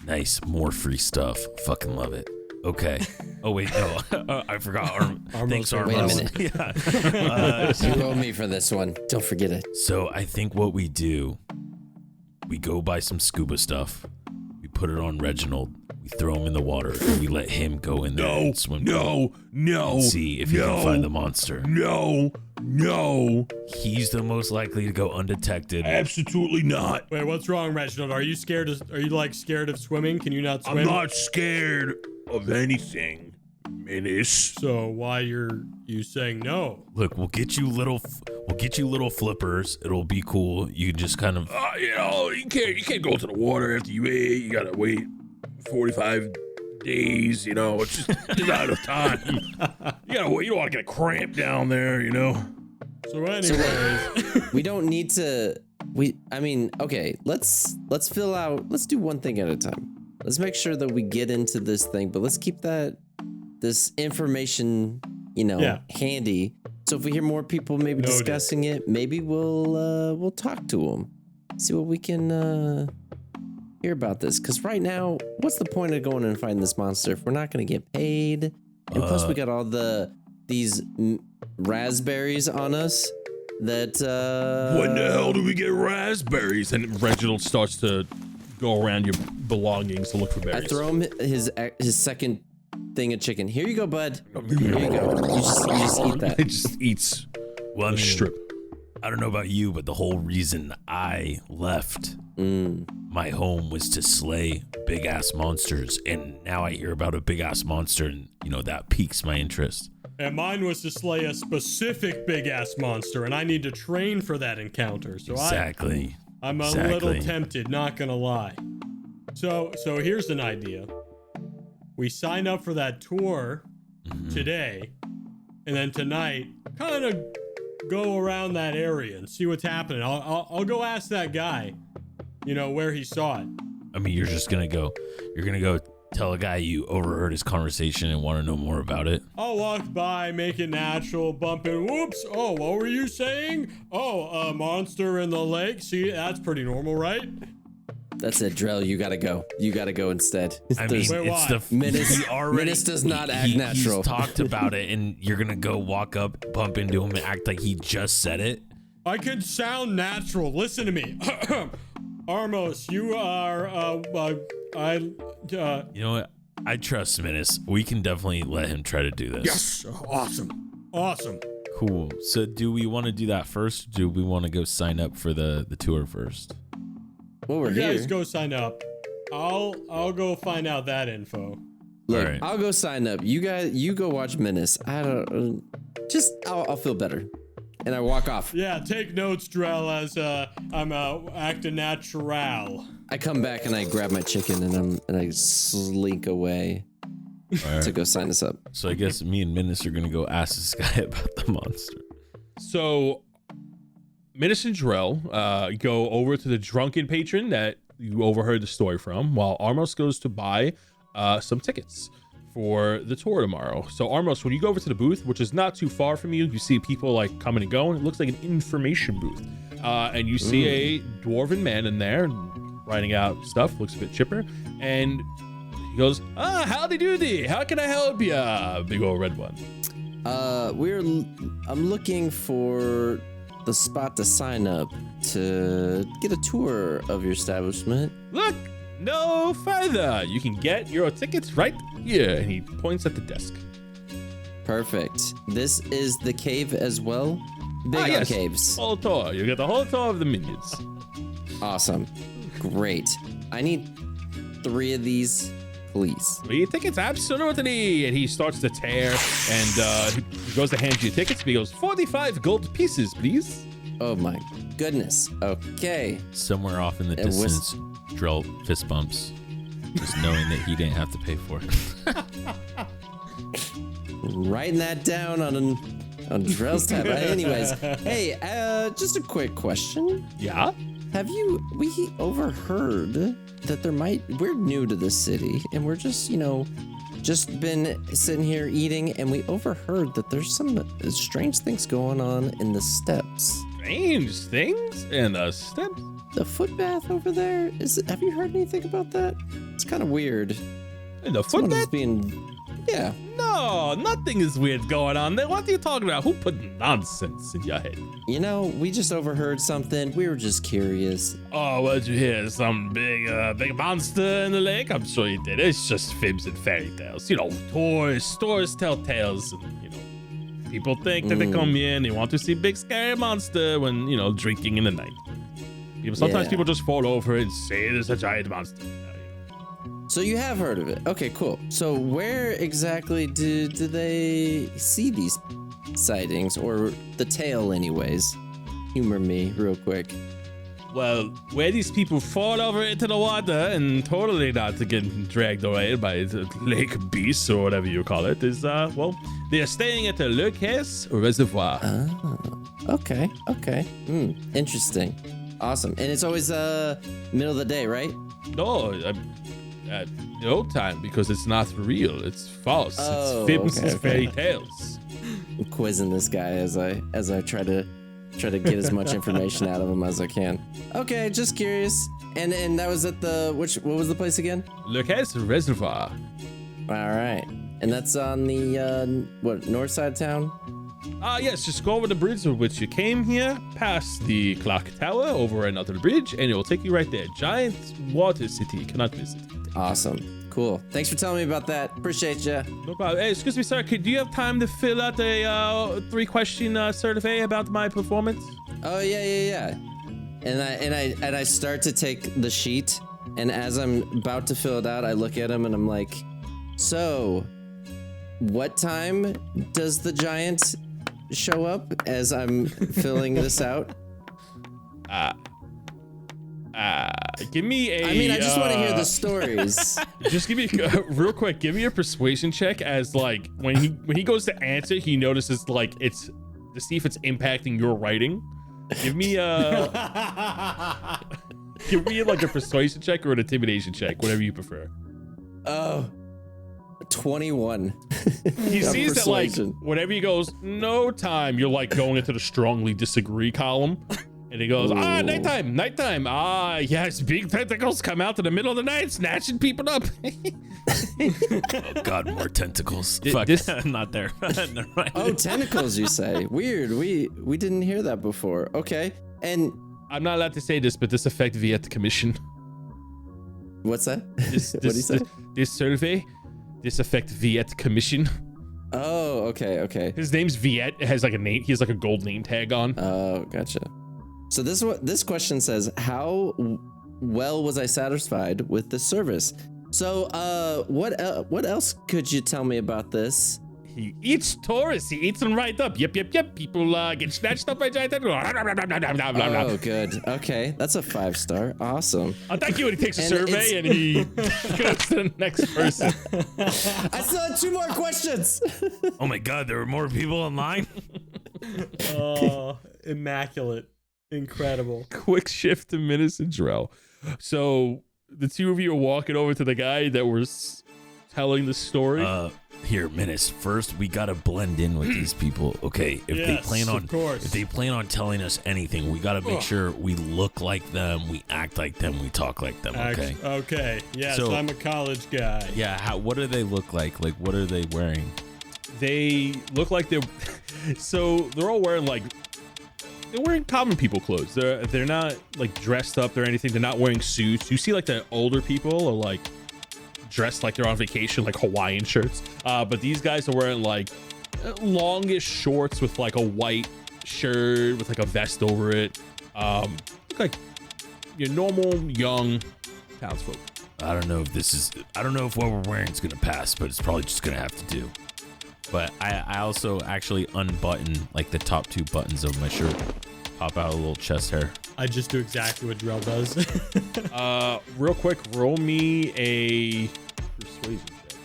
Nice, more free stuff. Fucking love it. Okay. Oh wait, no, I forgot. Thanks, Wait a Armos. minute. You owe me for this one. Don't forget it. So I think what we do, we go buy some scuba stuff. We put it on Reginald. We throw him in the water and we let him go in there and swim. And see if he can find the monster. No. He's the most likely to go undetected. Absolutely not. Wait, what's wrong, Reginald? Are you scared of swimming? Can you not swim? I'm not scared of anything, Menace. So why are you saying no? Look, we'll get you little flippers. It'll be cool. You can just kind of You can't go to the water after you ate. You gotta wait 45 days. It's just not enough time. You don't want to get a cramp down there. So anyways, We don't need to. Okay. Let's fill out. Let's do one thing at a time. Let's make sure that we get into this thing, but let's keep this information, handy. So if we hear more people maybe Noted. discussing it, maybe we'll talk to them. see what we can hear about this. Because right now, what's the point of going and fighting this monster if we're not going to get paid? And plus, we got all these raspberries on us that. When the hell do we get raspberries? And Reginald starts to go around your belongings to look for berries. I throw him his second thing of chicken. Here you go, bud. Here you go. You just eat that. It just eats Well, I a mean, strip. I don't know about you, but the whole reason I left my home was to slay big ass monsters, and now I hear about a big ass monster, and that piques my interest. And mine was to slay a specific big ass monster, and I need to train for that encounter. So Exactly. I'm a little tempted, not gonna lie. So here's an idea. We sign up for that tour today, and then tonight, kind of go around that area and see what's happening. I'll go ask that guy, where he saw it. I mean, you're gonna go tell a guy you overheard his conversation and want to know more about it. I'll walk by, make it natural, bump it. Whoops. Oh, what were you saying? Oh, a monster in the lake. See, that's pretty normal, right? That's it, Drell. You gotta go. You gotta go instead. I mean, Wait, it's why? the Menace does not act natural. He's talked about it, and you're gonna go walk up, bump into him, and act like he just said it. I can sound natural. Listen to me. Armos, you are, You know what? I trust Menace. We can definitely let him try to do this. Yes. Awesome. Cool. So do we want to do that first? Or do we want to go sign up for the tour first? Well, we're You here. guys go sign up. I'll go find out that info. Look, All right. I'll go sign up. You go watch Menace. I don't. I'll feel better, and I walk off. Yeah, take notes, Drell, as I'm acting natural. I come back and I grab my chicken and I slink away to go sign us up. So I guess me and Menace are gonna go ask this guy about the monster. So, Menace and Drell go over to the drunken patron that you overheard the story from, while Armos goes to buy some tickets for the tour tomorrow. So, Armos, when you go over to the booth, which is not too far from you, you see people like coming and going. It looks like an information booth, and you see a dwarven man in there writing out stuff. Looks a bit chipper, and he goes, howdy doody, how can I help ya? Big old red one. I'm looking for the spot to sign up to get a tour of your establishment. Look no further. You can get your tickets right here. And he points at the desk. Perfect. This is the cave as well. Big on Yes. caves. Whole tour. You get the whole tour of the minions. Awesome. Great. I need 3 of these, please. 3 tickets, absolutely. And he starts to tear, and he goes to hand you tickets. But he goes, 45 gold pieces, please. Oh my goodness. Okay. Somewhere off in the It was- distance, Drell fist bumps, just knowing that he didn't have to pay for it. Writing that down on Drell's tab. Anyways, hey, just a quick question. Yeah. We overheard that we're new to this city and we're just been sitting here eating, and we overheard that there's some strange things going on in the steps. Strange things in the steps. The foot bath over there, have you heard anything about that? It's kind of weird. In the Someone is footbed? yeah. No, nothing is weird going on there. What are you talking about? Who put nonsense in your head? We just overheard something. We were just curious. Oh, what did you hear? Some big monster in the lake? I'm sure you did. It's just fibs and fairy tales. Stores tell tales, and people think that they come here and they want to see big scary monster when drinking in the night. Sometimes Yeah. people just fall over and say there's a giant monster. So you have heard of it. Okay, cool. So where exactly do they see these sightings, or the tale anyways? Humor me real quick. Well, where these people fall over into the water and totally not to get dragged away by the lake beasts or whatever you call it is, they are staying at the Le'luche Reservoir. Okay. Interesting. Awesome. And it's always middle of the day, right? No, at no time, because it's not real. It's false. Oh, It's fibs okay, and fairy tales. I'm quizzing this guy as I try to Try to get as much information out of him as I can. Okay, just curious. And that was at the what was the place again? Le'luche Reservoir. All right. And that's on the north side of town? Yes, just go over the bridge with which you came here, past the clock tower, over another bridge, and it will take you right there. Giant water city, cannot miss it. Awesome. Cool. Thanks for telling me about that. Appreciate ya. No problem. Hey, excuse me, sir. Do you have time to fill out a 3-question survey about my performance? Oh yeah. And I start to take the sheet, and as I'm about to fill it out, I look at him and I'm like, so what time does the giant show up as I'm filling this out? Give me a. I mean, I just want to hear the stories. Just give me real quick. Give me a persuasion check as like when he goes to answer, he notices like it's to see if it's impacting your writing. Give me like a persuasion check or an intimidation check, whatever you prefer. Oh. 21. He sees that like Persuasion. whenever he goes, no time, you're like going into the strongly disagree column. And he goes, nighttime. Yes, big tentacles come out in the middle of the night, snatching people up. Oh God, more tentacles. Fuck, not there. Never mind. Oh, tentacles, you say? Weird. We didn't hear that before. Okay. And I'm not allowed to say this, but this affect Viet Commission. what's that? What do you say? This survey, this affect Viet Commission. Oh, okay. His name's Viet. It has like a name. He has like a gold name tag on. Oh, gotcha. So this question says, how well was I satisfied with the service? So, what else could you tell me about this? He eats tourists. He eats them right up. Yep. People get snatched up by giant tentacles. Oh, good. Okay, that's a 5-star. Awesome. Thank you. And he takes a And survey and he goes to the next person. I still had 2 more questions. Oh my God, there were more people online. Oh, immaculate. Incredible. Quick shift to Minus and Drell. So the two of you are walking over to the guy that was telling the story. Here, Menace. First, we gotta blend in with these people. Okay, if they plan on telling us anything, we gotta make sure we look like them, we act like them, we talk like them. Okay. Okay. Yes, So- I'm a college guy. Yeah. What do they look like? Like, what are they wearing? They look like they're they're all wearing they're wearing common people clothes. They're not like dressed up or anything. They're not wearing suits. You see like the older people are like dressed like they're on vacation, like Hawaiian shirts. But these guys are wearing like longish shorts with like a white shirt with like a vest over it. Look like your normal young townsfolk. I don't know if what we're wearing is gonna pass, but it's probably just gonna have to do. But I also actually unbutton like the top 2 buttons of my shirt. Pop out a little chest hair. I just do exactly what Drell does. Real quick, roll me a persuasion check.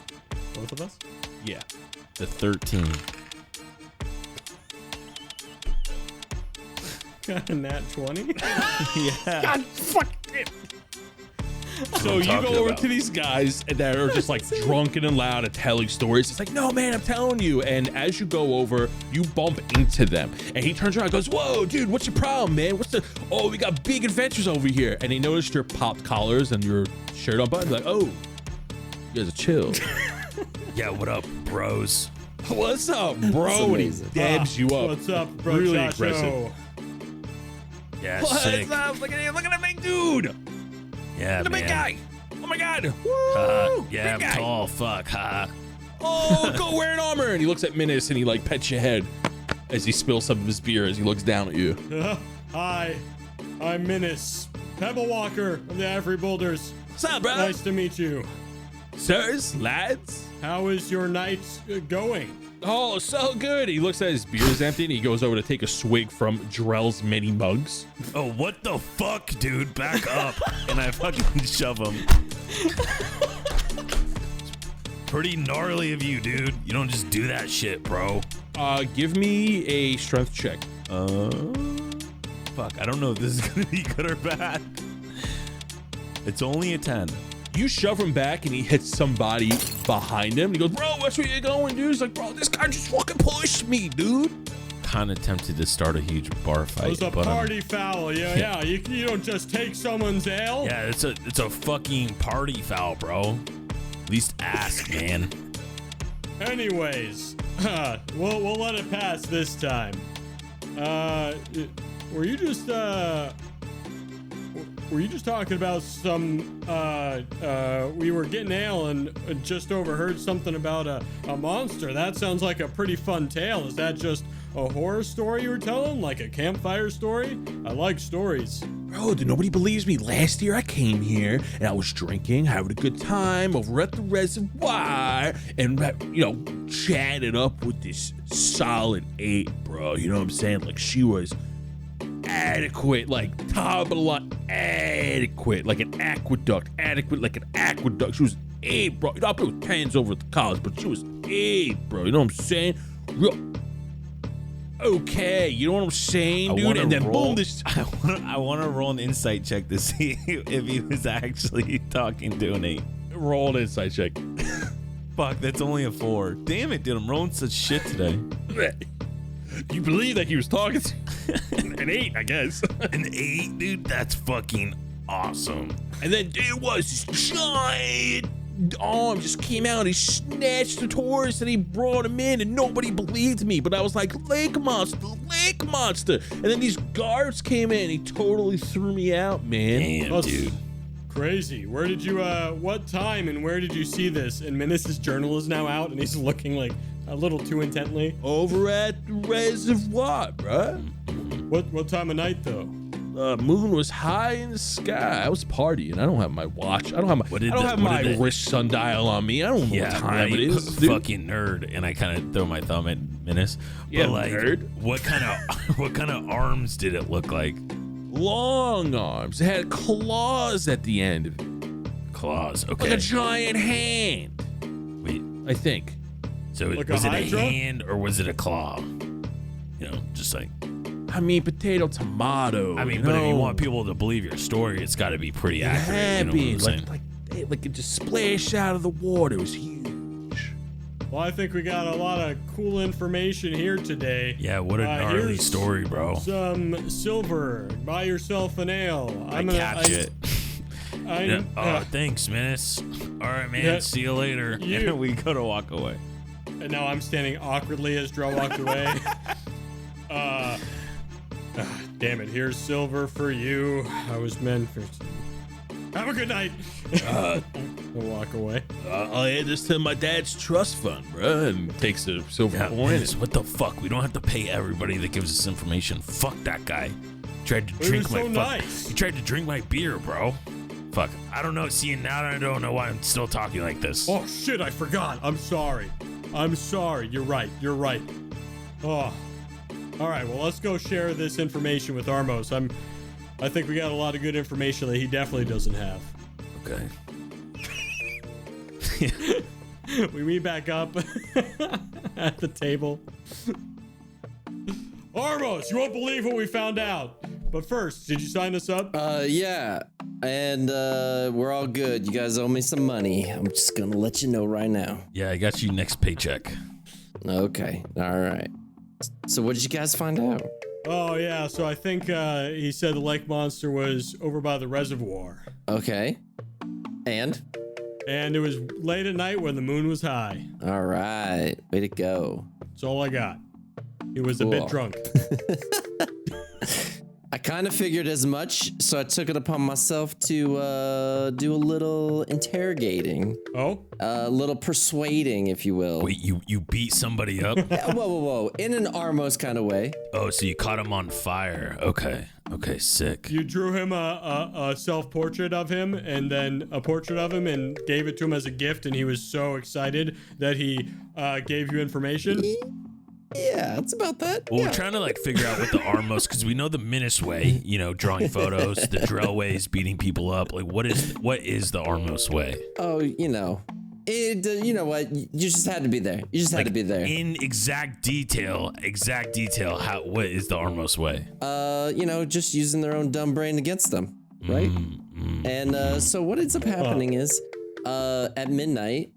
Both of us? Yeah. The 13. Got a nat 20? Yeah. God fuck it. So you go over to these guys that are just like drunken and loud and telling stories. It's like, no, man, I'm telling you. And as you go over, you bump into them. And he turns around and goes, whoa, dude, what's your problem, man? We got big adventures over here. And he noticed your popped collars and your shirt unbuttoned. Like, oh, you guys are chill. Yeah, what up, bros? What's up, bro? And he amazing. dabs you up. What's up, bro? Really Chacho? aggressive. Yeah, What's sick. up? Look at that big dude. Yeah, The man. big guy. Oh my God. Woo, Yeah, big I'm guy. tall. Fuck, ha. Oh, go wearing armor. And he looks at Minus and he like pets your head as he spills some of his beer as he looks down at you. Hi, I'm Minus, Pebble Walker of the Ivory Boulders. What's up, bro? Nice to meet you. Sirs, lads. How is your night going? Oh, so good. He looks at his beer is empty and he goes over to take a swig from Drell's many mugs. Oh, what the fuck, dude? Back up. And I fucking shove him. Pretty gnarly of you, dude. You don't just do that shit, bro. Give me a strength check. Fuck, I don't know if this is gonna be good or bad. It's only a 10. You shove him back and he hits somebody behind him. He goes, bro, what's where you going, dude? He's like, bro, this guy just fucking pushed me, dude. kind of tempted to start a huge bar fight. It was a but, party foul. Yeah. You don't just take someone's ale. Yeah, it's a fucking party foul, bro. At least ask, man. Anyways, we'll let it pass this time. Were you just talking about some we were getting ale and just overheard something about a monster? That sounds like a pretty fun tale. Is that just a horror story you were telling, like a campfire story? I like stories. Bro, nobody believes me. Last year I came here and I was drinking, having a good time over at the reservoir, and chatted up with this solid 8, bro. You know what I'm saying? Like, she was adequate, like top of the line, adequate, like an aqueduct, like an aqueduct. She was 8, bro. I put 10s over at the college, but she was 8, bro. You know what I'm saying? Real okay, you know what I'm saying, dude? And then boom, this. I want to roll an insight check to see if he was actually talking to an 8. Roll an insight check. Fuck, that's only a 4. Damn it, dude, I'm rolling such shit today. You believe that he was talking to an 8, I guess. An 8, dude? That's fucking awesome. And then there was this giant arm just came out and he snatched the tourist and he brought him in and nobody believed me. But I was like, lake monster. And then these guards came in and he totally threw me out, man. Damn, dude. Crazy. Where did you, what time and where did you see this? And Menace's journal is now out and he's looking like a little too intently. Over at the reservoir, bruh. What time of night though? Moon was high in the sky. I was partying. I don't have my watch. I don't have my wrist sundial on me. I don't know what time it is. Dude. Fucking nerd. And I kind of throw my thumb at Menace. Yeah, but like, nerd. What kind of arms did it look like? Long arms. It had claws at the end of it. Claws. Okay. Like a giant hand. Wait. I think. So Like was a it a hydra? hand or was it a claw? You know, just like. I mean, potato, tomato. I mean, but if you want people to believe your story, it's got to be pretty accurate. You know what I'm saying? like it just splashed out of the water. It was huge. Well, I think we got a lot of cool information here today. Yeah, what a gnarly here's story, bro. Some silver. Buy yourself an ale. I catch it. Thanks, Menace. All right, man. Yeah, see you later. And we go to walk away. And now I'm standing awkwardly as Dro walked away. Damn it. Here's silver for you. I was meant for... Have a good night. I'll walk away. I'll add this to my dad's trust fund, bro, and takes a silver coin. Menace, what the fuck? We don't have to pay everybody that gives us information. Fuck that guy. Tried to drink my nice. He tried to drink my beer, bro. Fuck. I don't know. See, now I don't know why I'm still talking like this. Oh, shit. I forgot. I'm sorry. You're right. Oh. All right. Well, let's go share this information with Armos. I think we got a lot of good information that he definitely doesn't have. Okay. We meet back up at the table. Armos, you won't believe what we found out. But first, did you sign us up? Yeah. And we're all good. You guys owe me some money. I'm just gonna let you know right now. Yeah, I got you next paycheck. Okay. All right. So what did you guys find out? Oh, yeah. So I think he said the lake monster was over by the reservoir. Okay. And And it was late at night when the moon was high. all right. Way to go. That's all I got. He was a bit Cool. drunk. I kind of figured as much, so I took it upon myself to do a little interrogating, Oh? a little persuading, if you will. Wait, you beat somebody up? Yeah, whoa. In an Armos kind of way. Oh, so you caught him on fire. Okay, sick. You drew him a self-portrait of him and then a portrait of him and gave it to him as a gift, and he was so excited that he gave you information? Yeah, it's about that. Well, yeah. we're trying to like figure out what the Armos, because we know the Menace way, you know, drawing photos, the Drell way is beating people up. Like, what is the Armos way? Oh, you know what? You just had to be there. You just had to be there. In exact detail, what is the Armos way? Just using their own dumb brain against them, right? So what ends up happening is, at midnight,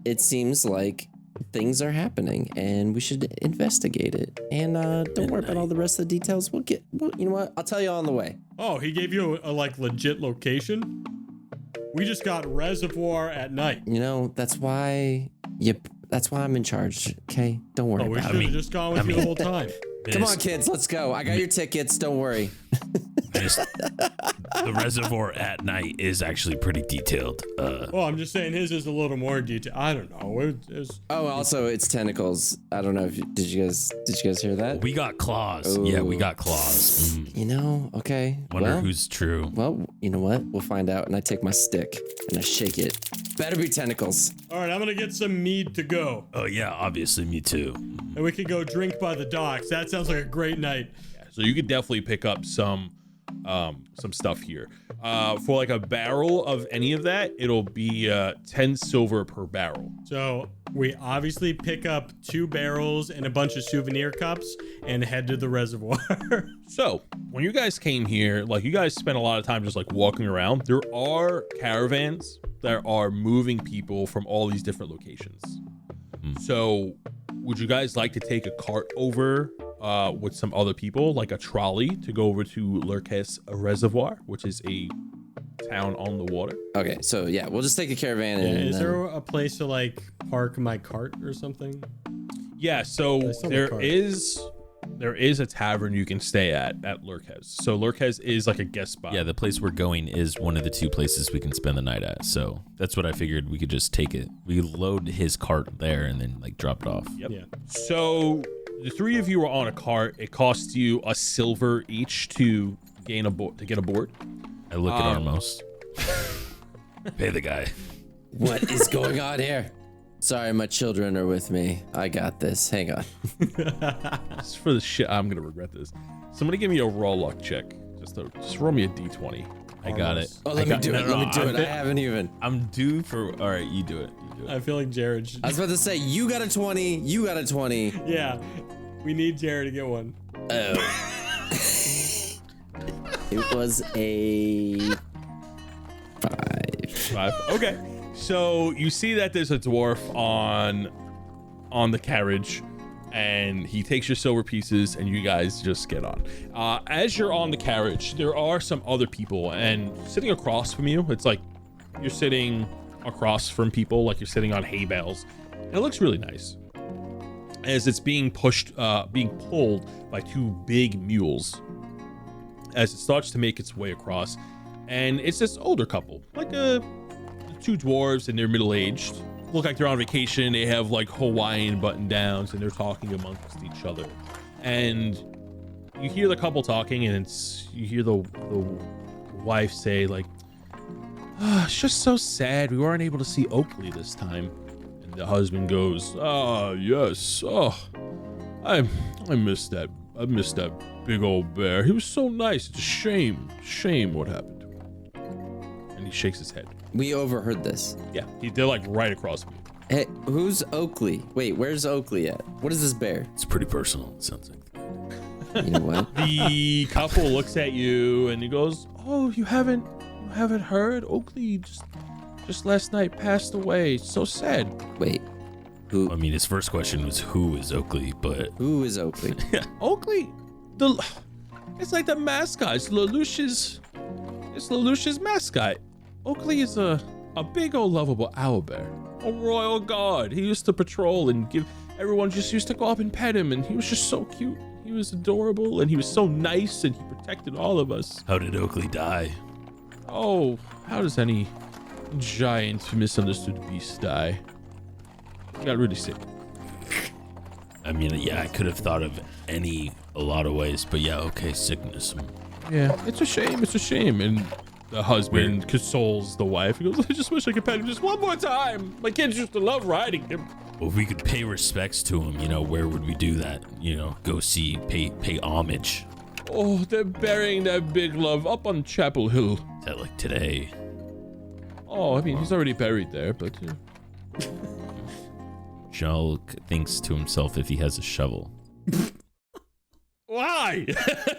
it seems like things are happening and we should investigate it. And don't worry about all the rest of the details. You know what? I'll tell you on the way. Oh, he gave you a like legit location? We just got reservoir at night. You know, that's why I'm in charge. Okay, don't worry We about should it. have just gone with you the whole time. Come on, kids, let's go. I got your tickets. Don't worry. The reservoir at night is actually pretty detailed. Well, I'm just saying his is a little more detailed. I don't know. Oh, also it's tentacles. I don't know if did you guys hear that? We got claws. Ooh. Yeah, we got claws. You know, okay. Wonder who's true. Well, you know what? We'll find out. And I take my stick and I shake it. Better be tentacles. All right, I'm gonna get some mead to go, Oh yeah, obviously me too. and we can go drink by the docks. That sounds like a great night. So you could definitely pick up some stuff here. For like a barrel of any of that, it'll be 10 silver per barrel. So we obviously pick up 2 barrels and a bunch of souvenir cups and head to the reservoir. So when you guys came here, like you guys spent a lot of time just like walking around. There are caravans that are moving people from all these different locations. So would you guys like to take a cart over with some other people, like a trolley, to go over to Le'luche Reservoir, which is a town on the water? Okay, so yeah, we'll just take a caravan and Is there a place to like park my cart or something? Yeah, so I saw the there cart. is a tavern you can stay at Le'luche. So Le'luche is like a guest spot. Yeah, the place we're going is one of the 2 places we can spend the night at. So that's what I figured. We could just take it. We load his cart there and then like drop it off. Yep. Yeah. So the 3 of you are on a cart. It costs you a silver each to get aboard. I look at Armos. Pay the guy. What is going on here? Sorry, my children are with me. I got this. Hang on. Just for the shit, I'm gonna regret this. Somebody give me a raw luck check. Just roll me a d20. I got it. Oh, let me do it. Let me do it. I haven't even. I'm due for. All right, you do it. I feel like Jared should. I was about to say, you got a 20. You got a 20. Yeah, we need Jared to get one. Oh. It was a 5. Okay. So you see that there's a dwarf on the carriage, and he takes your silver pieces, and you guys just get on. As you're on the carriage, there are some other people, and sitting across from you, it's like you're sitting across from people, like you're sitting on hay bales. And it looks really nice as it's being pulled by 2 big mules as it starts to make its way across. And it's this older couple, like 2 dwarves, and they're middle-aged. Look like they're on vacation. They have like Hawaiian button-downs, and they're talking amongst each other. And you hear the couple talking, and you hear the wife say like, it's just so sad we weren't able to see Oakley this time. And the husband goes, yes. I missed that. I missed that big old bear. He was so nice. It's a shame what happened to him. And he shakes his head. We overheard this. Yeah, they're like right across from you. Hey, who's Oakley? Wait, where's Oakley at? What is this bear? It's pretty personal. It sounds like. You know what? The couple looks at you and he goes, "Oh, you haven't heard? Oakley just last night passed away. So sad." Wait, who? I mean, his first question was, "Who is Oakley?" But Who is Oakley? Oakley, it's like the mascot. It's Lelouch's mascot. Oakley is a big old lovable owlbear, a royal guard. He used to patrol and everyone just used to go up and pet him, and he was just so cute. He was adorable, and he was so nice, and he protected all of us. how did Oakley die? Oh, how does any giant misunderstood beast die? He got really sick. I mean, yeah, I could have thought of a lot of ways, but yeah, okay, sickness. Yeah, it's a shame. And the husband consoles the wife. He goes, "I just wish I could pet him just one more time. My kids used to love riding him." Well, if we could pay respects to him, where would we do that? Go see, pay homage. Oh, they're burying that big love up on Chapel Hill. Is that like today? Oh, I mean, he's already buried there, but... Shulk thinks to himself if he has a shovel. Why?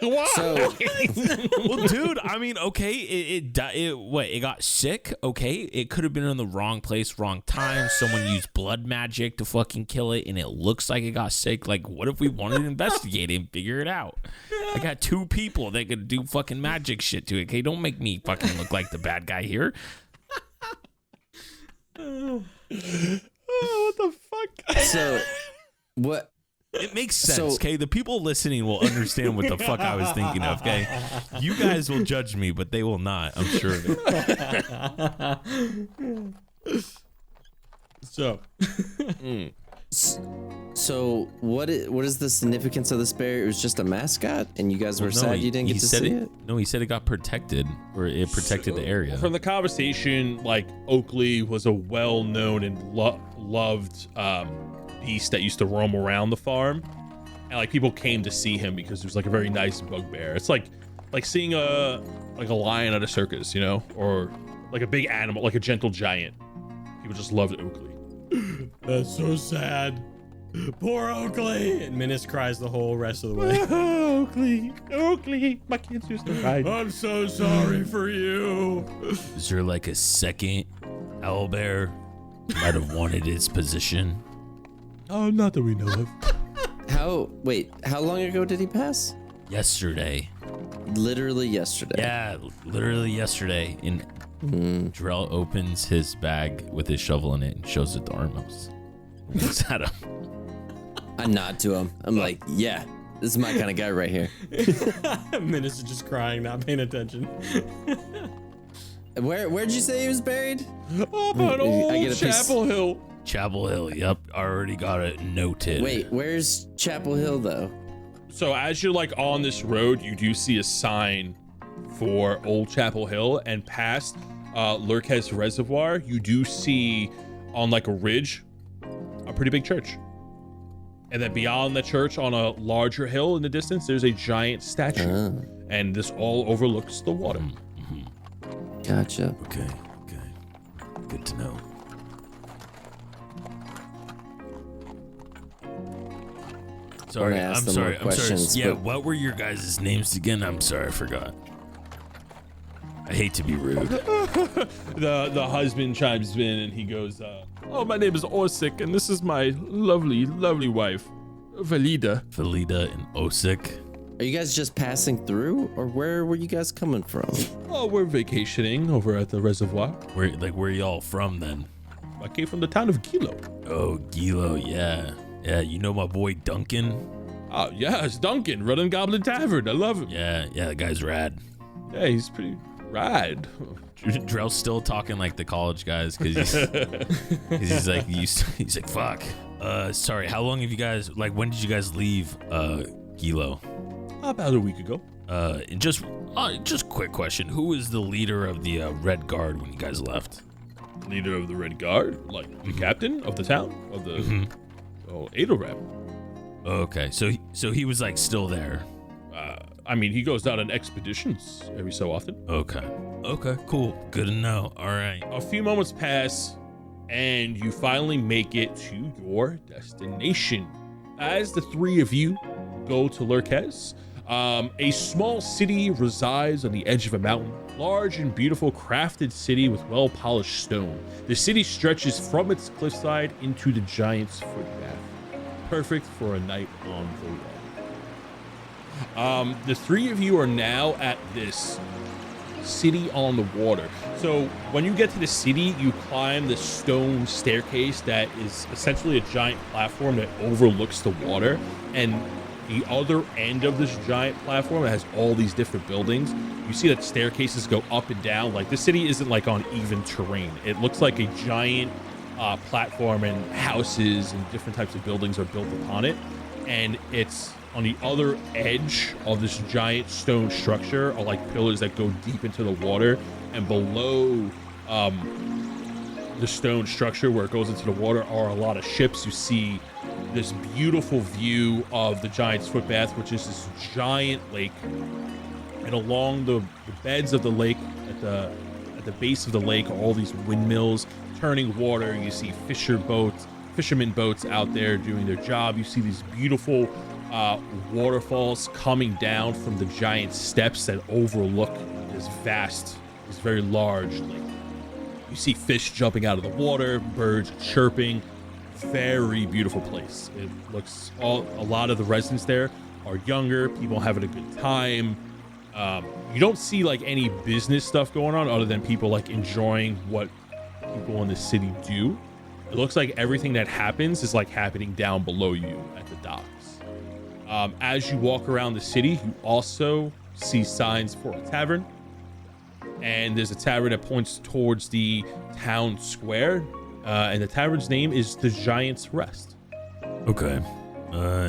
Why? So- Well, dude, I mean, okay, it got sick. Okay, it could have been in the wrong place, wrong time. Someone used blood magic to fucking kill it, and it looks like it got sick. Like, what if we wanted to investigate it and figure it out? I got 2 people that could do fucking magic shit to it. Okay, don't make me fucking look like the bad guy here. Oh, what the fuck? So, what? It makes sense, So- okay? The people listening will understand what the fuck I was thinking of, okay? You guys will judge me, but they will not, I'm sure of it. So, So what is the significance of this bear? It was just a mascot, and you guys were sad you didn't get to see it? No, he said it got protected, or it protected the area. From the conversation, like Oakley was a well-known and loved beast that used to roam around the farm, and like people came to see him because he was like a very nice bugbear. It's like seeing a lion at a circus, you know, or like a big animal, like a gentle giant. People just loved Oakley. that's so sad. Poor Oakley. And Menace cries the whole rest of the way. Oakley, my kids used to ride. I'm so sorry for you. Is there like a second owlbear who might have wanted his position? Oh, not that we know of. How long ago did he pass? Yesterday. Literally yesterday. Yeah, literally yesterday. And Drell opens his bag with his shovel in it and shows it to Armos. Looks at him. I nod to him. I'm like, yeah, this is my kind of guy right here. Menace is just crying, not paying attention. Where'd you say he was buried? Oh, an I old get a piece- Chapel Hill. Chapel Hill, yep. Already got it noted. Wait, where's Chapel Hill though? So as you're like on this road, you do see a sign for Old Chapel Hill, and past Lurkez Reservoir, you do see on like a ridge a pretty big church. And then beyond the church, on a larger hill in the distance, there's a giant statue. And this all overlooks the water. Gotcha. Okay. Good to know. Sorry, Wanna ask I'm them sorry. more I'm sorry. questions, Yeah, but- what were your guys' names again? I'm sorry, I forgot. I hate to be rude. The husband chimes in and he goes, oh, my name is Orsik, and this is my lovely, lovely wife, Valida. Felida and Osik. Are you guys just passing through, or where were you guys coming from? Oh, we're vacationing over at the reservoir. Where y'all from then? I came from the town of Gilo. Oh, Gilo, yeah. Yeah, you know my boy Duncan? Oh, yeah, it's Duncan, Run and Goblin Tavern. I love him. Yeah, the guy's rad. Yeah, he's pretty rad. Drell's still talking like the college guys because he's like, fuck. Sorry, how long have you guys, like, when did you guys leave Gilo? About a week ago. And just quick question. Who was the leader of the Red Guard when you guys left? Leader of the Red Guard, like the captain of the town, of the Adelrap. Okay, so he was like still there. I mean, he goes out on expeditions every so often. Okay, cool. Good to know. All right. A few moments pass, and you finally make it to your destination. As the three of you go to Lurkez, a small city resides on the edge of a mountain. Large and beautiful crafted city with well-polished stone. The city stretches from its cliffside into the giant's footpath. Perfect for a night on the water. The three of you are now at this city on the water. So when you get to the city, you climb the stone staircase that is essentially a giant platform that overlooks the water. And the other end of this giant platform that has all these different buildings, you see that staircases go up and down. Like, the city isn't like on even terrain. It looks like a giant platform, and houses and different types of buildings are built upon it. And it's on the other edge of this giant stone structure are like pillars that go deep into the water, and below the stone structure where it goes into the water are a lot of ships. You see this beautiful view of the giant's footpath, which is this giant lake, and along the beds of the lake, at the base of the lake, are all these windmills turning water. You see fishermen boats out there doing their job. You see these beautiful waterfalls coming down from the giant steps that overlook this very large lake. You see fish jumping out of the water, birds chirping. Very beautiful place. It looks a lot of the residents there are younger, people having a good time. You don't see like any business stuff going on other than people like enjoying what people in the city do. It looks like everything that happens is like happening down below you at the docks. As you walk around the city, you also see signs for a tavern. And there's a tavern that points towards the town square. And the tavern's name is the Giant's Rest. Okay.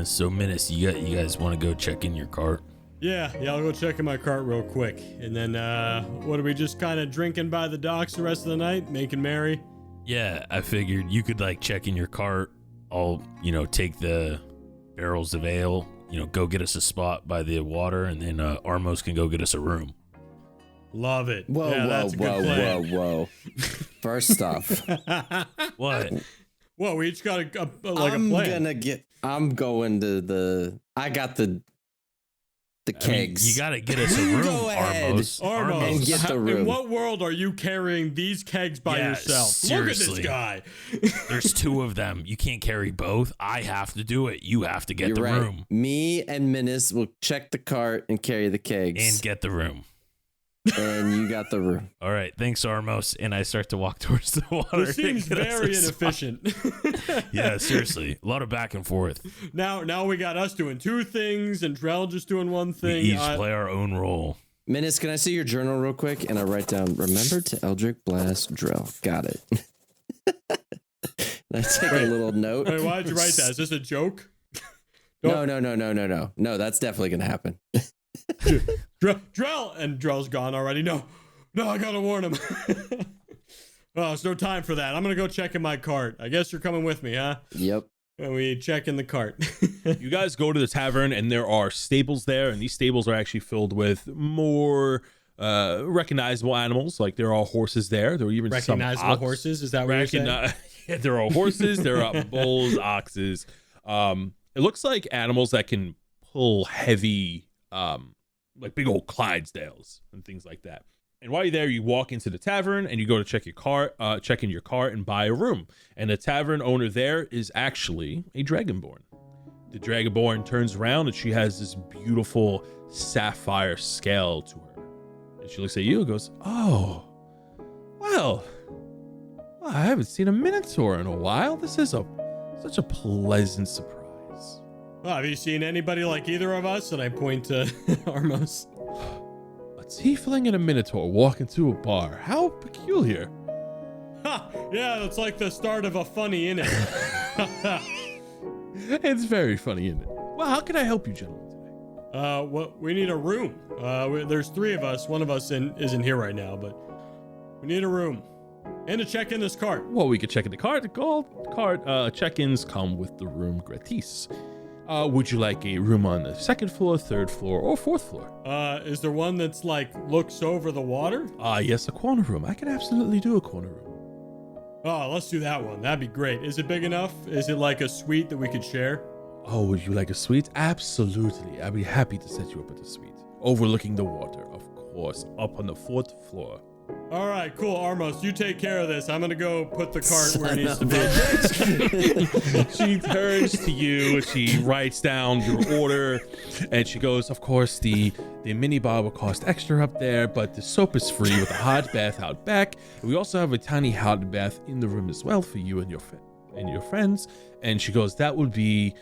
So Menace, you guys want to go check in your cart? Yeah, I'll go check in my cart real quick. And then, what are we just kind of drinking by the docks the rest of the night, making merry? Yeah, I figured you could like check in your cart. I'll, take the barrels of ale, go get us a spot by the water, and then Armos can go get us a room. Love it. Whoa, yeah, whoa, that's a good plan. whoa. First off, What? Well, we each got a plan. I got the kegs. You gotta get us a room, Go ahead. Armos, And get the room. in what world are you carrying these kegs by Yeah, yourself? seriously. Look at this guy. There's two of them. You can't carry both. I have to do it. You have to get You're the right. room Me and Menace will check the cart and carry the kegs. and get the room. And you got the room. All right, thanks, Armos. And I start to walk towards the water. This seems to get us very a spot. inefficient. Yeah, seriously. A lot of back and forth. Now we got us doing two things and Drell just doing one We thing. each play our own role. Menace, can I see your journal real quick? And I write down, remember to Eldritch Blast Drill. Got it. And I take a little note. Wait, why did you write that? Is this a joke? No. No, that's definitely going to happen. Drell! And Drell's gone already. No, I gotta warn him. Oh, there's no time for that. I'm gonna go check in my cart. I guess you're coming with me, huh? Yep. And we check in the cart. You guys go to the tavern and there are stables there, and these stables are actually filled with more recognizable animals. Like there are horses there. There are even Recognizable some horses? Is that what you're saying? Yeah, there are horses. There are bulls, oxes. It looks like animals that can pull heavy, like big old Clydesdales and things like that. And while you're there, you walk into the tavern and you go to check in your cart and buy a room. And the tavern owner there is actually a Dragonborn. The Dragonborn turns around and she has this beautiful sapphire scale to her. And she looks at you and goes, "Oh, well, I haven't seen a Minotaur in a while. This is such a pleasant surprise." Well, have you seen anybody like either of us? And I point to Armos. A tiefling and a Minotaur walk into a bar. How peculiar. Ha! Yeah, it's like the start of a funny innit? It's very funny, isn't it? Well, how can I help you gentlemen today? Well, we need a room. There's three of us. One of us isn't here right now, but we need a room. And to check in this cart. Well, we could check in the cart. The gold cart check-ins come with the room gratis. Would you like a room on the second floor, third floor, or fourth floor? Is there one that's like looks over the water? Yes, a corner room. I can absolutely do a corner room. Oh, let's do that one. That'd be great. Is it big enough? Is it like a suite that we could share? Oh, would you like a suite? Absolutely. I'd be happy to set you up at a suite. Overlooking the water, of course, up on the fourth floor. All right, cool. Armos, you take care of this. I'm going to go put the cart where it needs to be. She turns to you, she writes down your order, and she goes, "Of course, the mini bar will cost extra up there, but the soap is free with a hot bath out back. And we also have a tiny hot bath in the room as well for you and your friends." And she goes, "That would be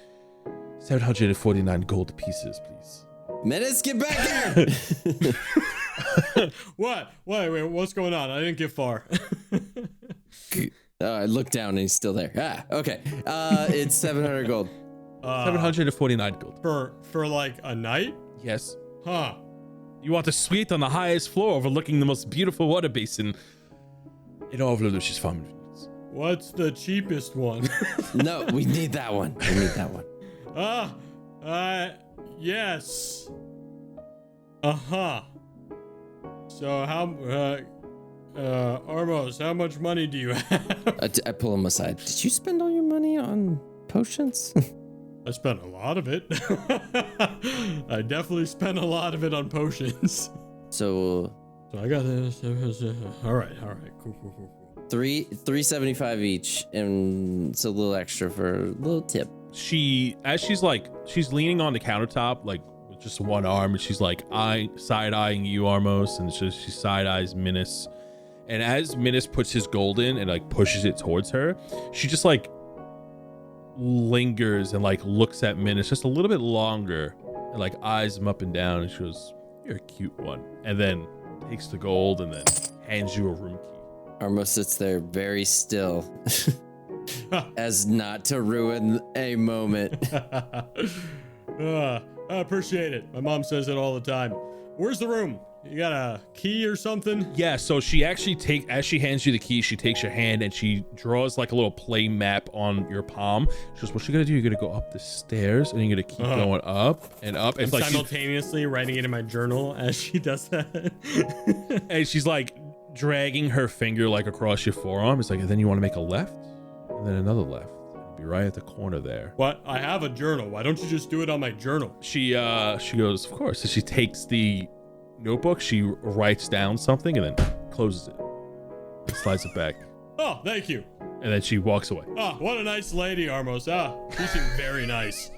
749 gold pieces, please." Menace, get back here! What? Wait, what's going on? I didn't get far. I look down and he's still there. Okay. It's 700 gold. 749 gold. For like a night? Yes. Huh. You want a suite on the highest floor overlooking the most beautiful water basin in all of Le'luche's Farm and Vineyard. What's the cheapest one? No, we need that one. We need that one. Yes. Uh-huh. So Armos, how much money do you have? I pull him aside. Did you spend all your money on potions? I spent a lot of it. I definitely spent a lot of it on potions. So I got this. All right. Cool. 375 each, and it's a little extra for a little tip. She's leaning on the countertop, like with just one arm, and she's like side eyeing you, Armos, and she side eyes Minas. And as Minas puts his gold in and like pushes it towards her, she just like lingers and like looks at Minas just a little bit longer and like eyes him up and down, and she goes, "You're a cute one," and then takes the gold and then hands you a room key. Armo sits there very still as not to ruin a moment. I appreciate it. My mom says it all the time. Where's the room? You got a key or something? Yeah, so she actually as she hands you the key, she takes your hand and she draws like a little play map on your palm. She goes, "What you're gonna do, you're gonna go up the stairs and you're gonna keep going up and up." And it's like simultaneously writing it in my journal as she does that. and she's like dragging her finger like across your forearm. It's like, and then you want to make a left and then another left. It'll be right at the corner there. What? I have a journal. Why don't you just do it on my journal? She goes, "Of course." So she takes the notebook, she writes down something and then closes it and slides it back. Oh, thank you. And then she walks away. Oh, what a nice lady, Armos. She seemed very nice.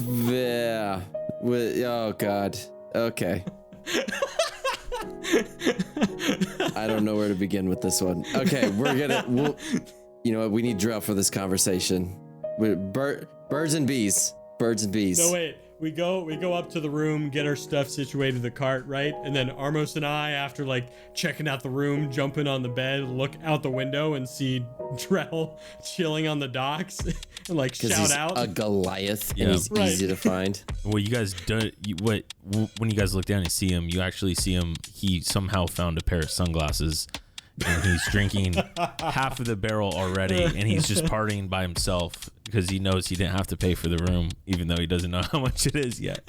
Yeah. Oh God. Okay. I don't know where to begin with this one. Okay, you know what? We need Drell for this conversation. Birds and bees. No, wait. We go up to the room, get our stuff situated in the cart, right? And then Armos and I, after like checking out the room, jumping on the bed, look out the window and see Drell chilling on the docks and like shout he's out. a Goliath, and Yeah. he's easy to find. Well, you guys do when you guys look down and see him, you actually see him. He somehow found a pair of sunglasses, and he's drinking half of the barrel already, and he's just partying by himself because he knows he didn't have to pay for the room, even though he doesn't know how much it is yet.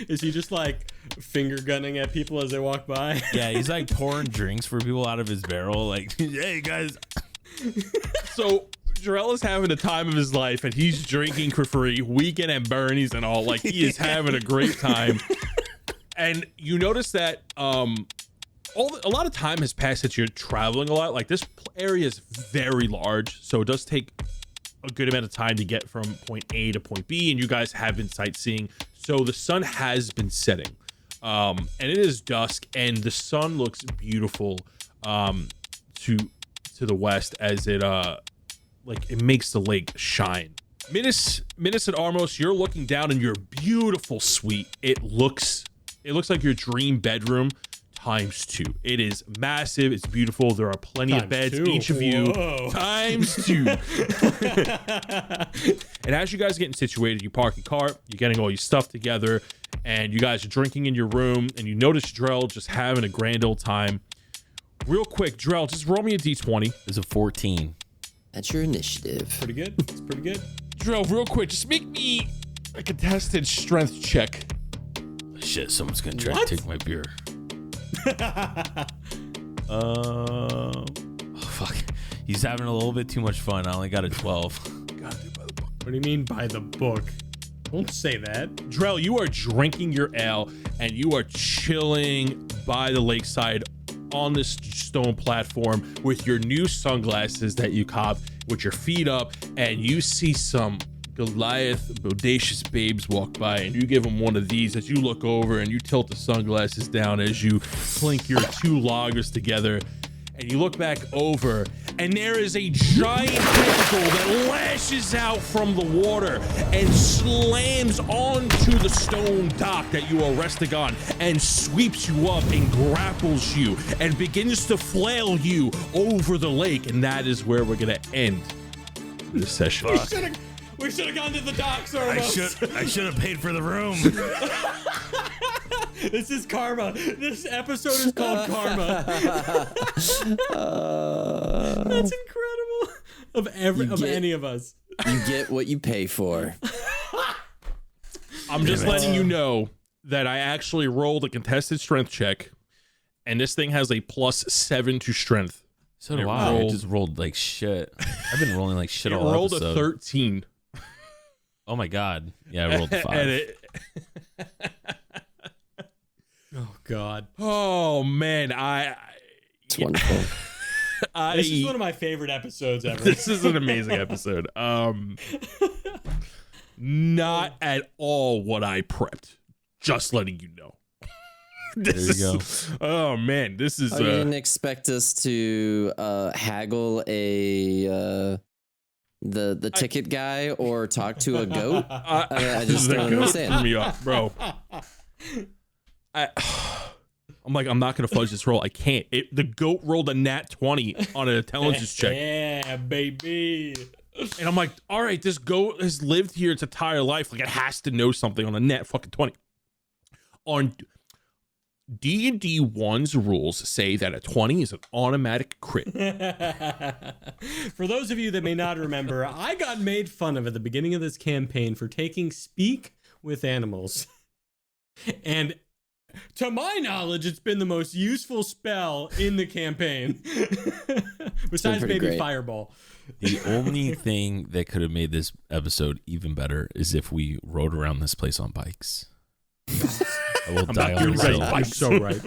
Is he just like finger gunning at people as they walk by? Yeah, he's like pouring drinks for people out of his barrel, like, "Hey guys." So Jarrell is having the time of his life and he's drinking for free, weekend at Bernie's and all. Like, he is having a great time. And you notice that a lot of time has passed since you're traveling a lot. Like, this area is very large, so it does take a good amount of time to get from point A to point B, and you guys have been sightseeing. So the sun has been setting, and it is dusk, and the sun looks beautiful to the west as it makes the lake shine. Minas and Armos, you're looking down in your beautiful suite. It looks like your dream bedroom times 2. It is massive. It's beautiful. There are plenty of beds. 2. Each of you Whoa. times 2. And as you guys are getting situated, you park your cart, you're getting all your stuff together, and you guys are drinking in your room, and you notice Drell just having a grand old time. Real quick, Drell, just roll me a d20. It's a 14. That's your initiative. Pretty good. It's pretty good. Drell, real quick, just make me a contested strength check. Shit, someone's gonna try What? to take my beer. Oh fuck, he's having a little bit too much fun. I only got a 12. What do you mean by the book? Don't say that. Drell, you are drinking your ale and you are chilling by the lakeside on this stone platform with your new sunglasses that you copped, with your feet up, and you see some Goliath bodacious babes walk by, and you give them one of these as you look over and you tilt the sunglasses down as you clink your 2 lagers together, and you look back over and there is a giant tentacle that lashes out from the water and slams onto the stone dock that you are resting on and sweeps you up and grapples you and begins to flail you over the lake. And that is where we're gonna end this session. We should have gone to the docks, Armos. I should have paid for the room. This is karma. This episode is called Karma. That's incredible. Of any of us. You get what you pay for. I'm just letting you know that I actually rolled a contested strength check, and this thing has a +7 to strength. So do I. I just rolled like shit. I've been rolling like shit It all rolled episode. a 13. Oh my god. Yeah, I rolled 5. Oh God. Oh man, It's wonderful. This is one of my favorite episodes ever. This is an amazing episode. Not at all what I prepped. Just letting you know. There you go. Oh man, this is. Oh, you didn't expect us to haggle the ticket guy or talk to a goat? I just the don't goat understand. threw me off, bro. I'm like, I'm not gonna fudge this roll. I can't. The goat rolled a nat 20 on an intelligence check. Yeah, baby. And I'm like, all right, this goat has lived here its entire life. Like, it has to know something on a net fucking 20. On D&D 1's rules say that a 20 is an automatic crit. For those of you that may not remember, I got made fun of at the beginning of this campaign for taking speak with animals. And to my knowledge, it's been the most useful spell in the campaign. Besides pretty maybe great. Fireball. The only thing that could have made this episode even better is if we rode around this place on bikes. I will die on You're this right. hill. I'm so right.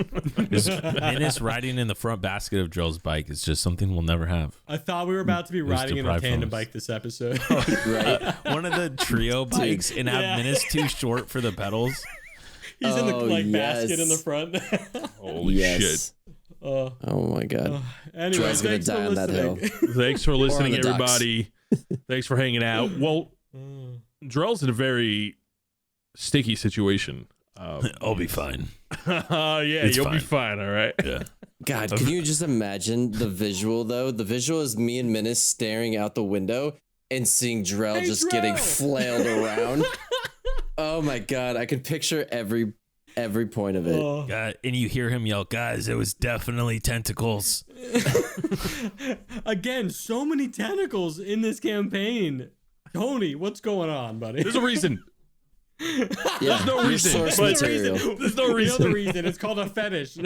Menace riding in the front basket of Drill's bike is just something we'll never have. I thought we were about to be was riding in a deprived from tandem us. bike this episode. Right? One of the trio bikes and have Yeah. Menace too short for the pedals. He's in the Oh, basket in the yes. front. Holy yes. shit. Oh my god. Anyway, Troy's gonna thanks for die on that hill. listening. Thanks for listening, the docks. everybody. Thanks for hanging out. Well, Drell's in a very sticky situation. I'll be fine. Yeah, It's you'll be fine. fine, all right? Yeah. God, can you just imagine the visual though? The visual is me and Menace staring out the window and seeing Drell Hey, just Drell! getting flailed around. Oh my god, I can picture every point of it. God, and you hear him yell, guys, it was definitely tentacles. Again, so many tentacles in this campaign. Tony, what's going on, buddy? There's a reason. Yeah, no your reason, source but- material. There's no The reason. other reason, it's called a fetish.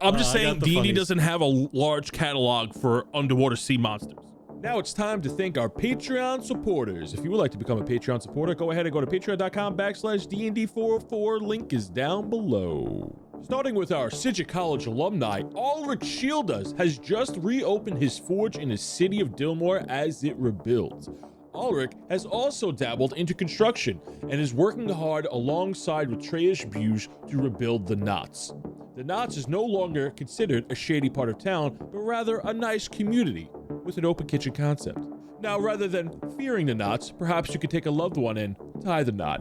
I'm just I saying got the D&D funnies. doesn't have a large catalog for underwater sea monsters. Now it's time to thank our Patreon supporters. If you would like to become a Patreon supporter, go ahead and go to patreon.com/DND404. Link is down below. Starting with our Sidget College alumni, Ulrich Shieldas has just reopened his forge in the city of Dillmore as it rebuilds. Ulrich has also dabbled into construction and is working hard alongside with Treyas Buge to rebuild the Knots. The Knots is no longer considered a shady part of town, but rather a nice community with an open kitchen concept. Now, rather than fearing the knots, perhaps you could take a loved one and tie the knot.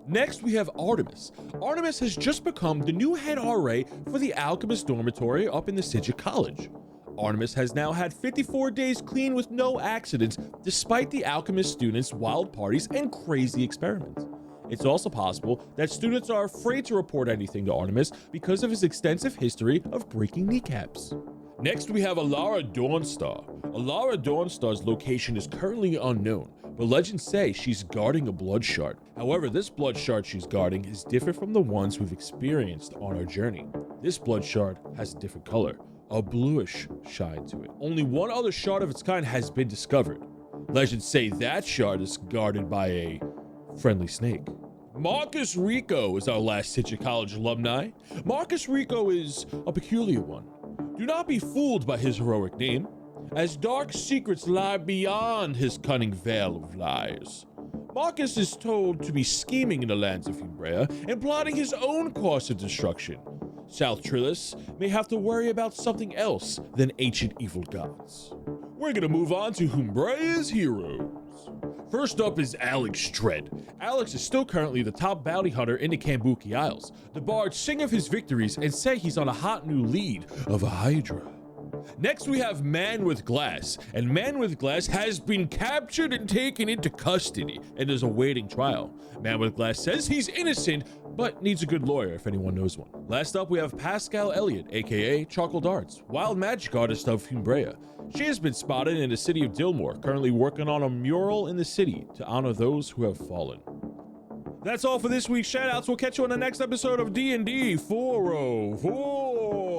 Next, we have Artemis. Artemis has just become the new head RA for the Alchemist Dormitory up in the Sidget College. Artemis has now had 54 days clean with no accidents, despite the Alchemist students' wild parties and crazy experiments. It's also possible that students are afraid to report anything to Artemis because of his extensive history of breaking kneecaps. Next, we have Alara Dawnstar. Alara Dawnstar's location is currently unknown, but legends say she's guarding a blood shard. However, this blood shard she's guarding is different from the ones we've experienced on our journey. This blood shard has a different color, a bluish shine to it. Only one other shard of its kind has been discovered. Legends say that shard is guarded by a friendly snake. Marcus Rico is our last Sidget College alumni. Marcus Rico is a peculiar one. Do not be fooled by his heroic name, as dark secrets lie beyond his cunning veil of lies. Marcus is told to be scheming in the lands of Umbrea and plotting his own course of destruction. South Trillis may have to worry about something else than ancient evil gods. We're gonna move on to Umbraea's heroes. First up is Alex Dredd. Alex is still currently the top bounty hunter in the Kambuki Isles. The bards sing of his victories and say he's on a hot new lead of a Hydra. Next we have Man with Glass, and Man with Glass has been captured and taken into custody and is awaiting trial. Man with Glass says he's innocent, but needs a good lawyer if anyone knows one. Last up we have Pascal Elliott, aka Charcoal Darts, wild magic artist of Umbrea. She has been spotted in the city of Dillmore, currently working on a mural in the city to honor those who have fallen. That's all for this week's shoutouts. We'll catch you on the next episode of D&D 404.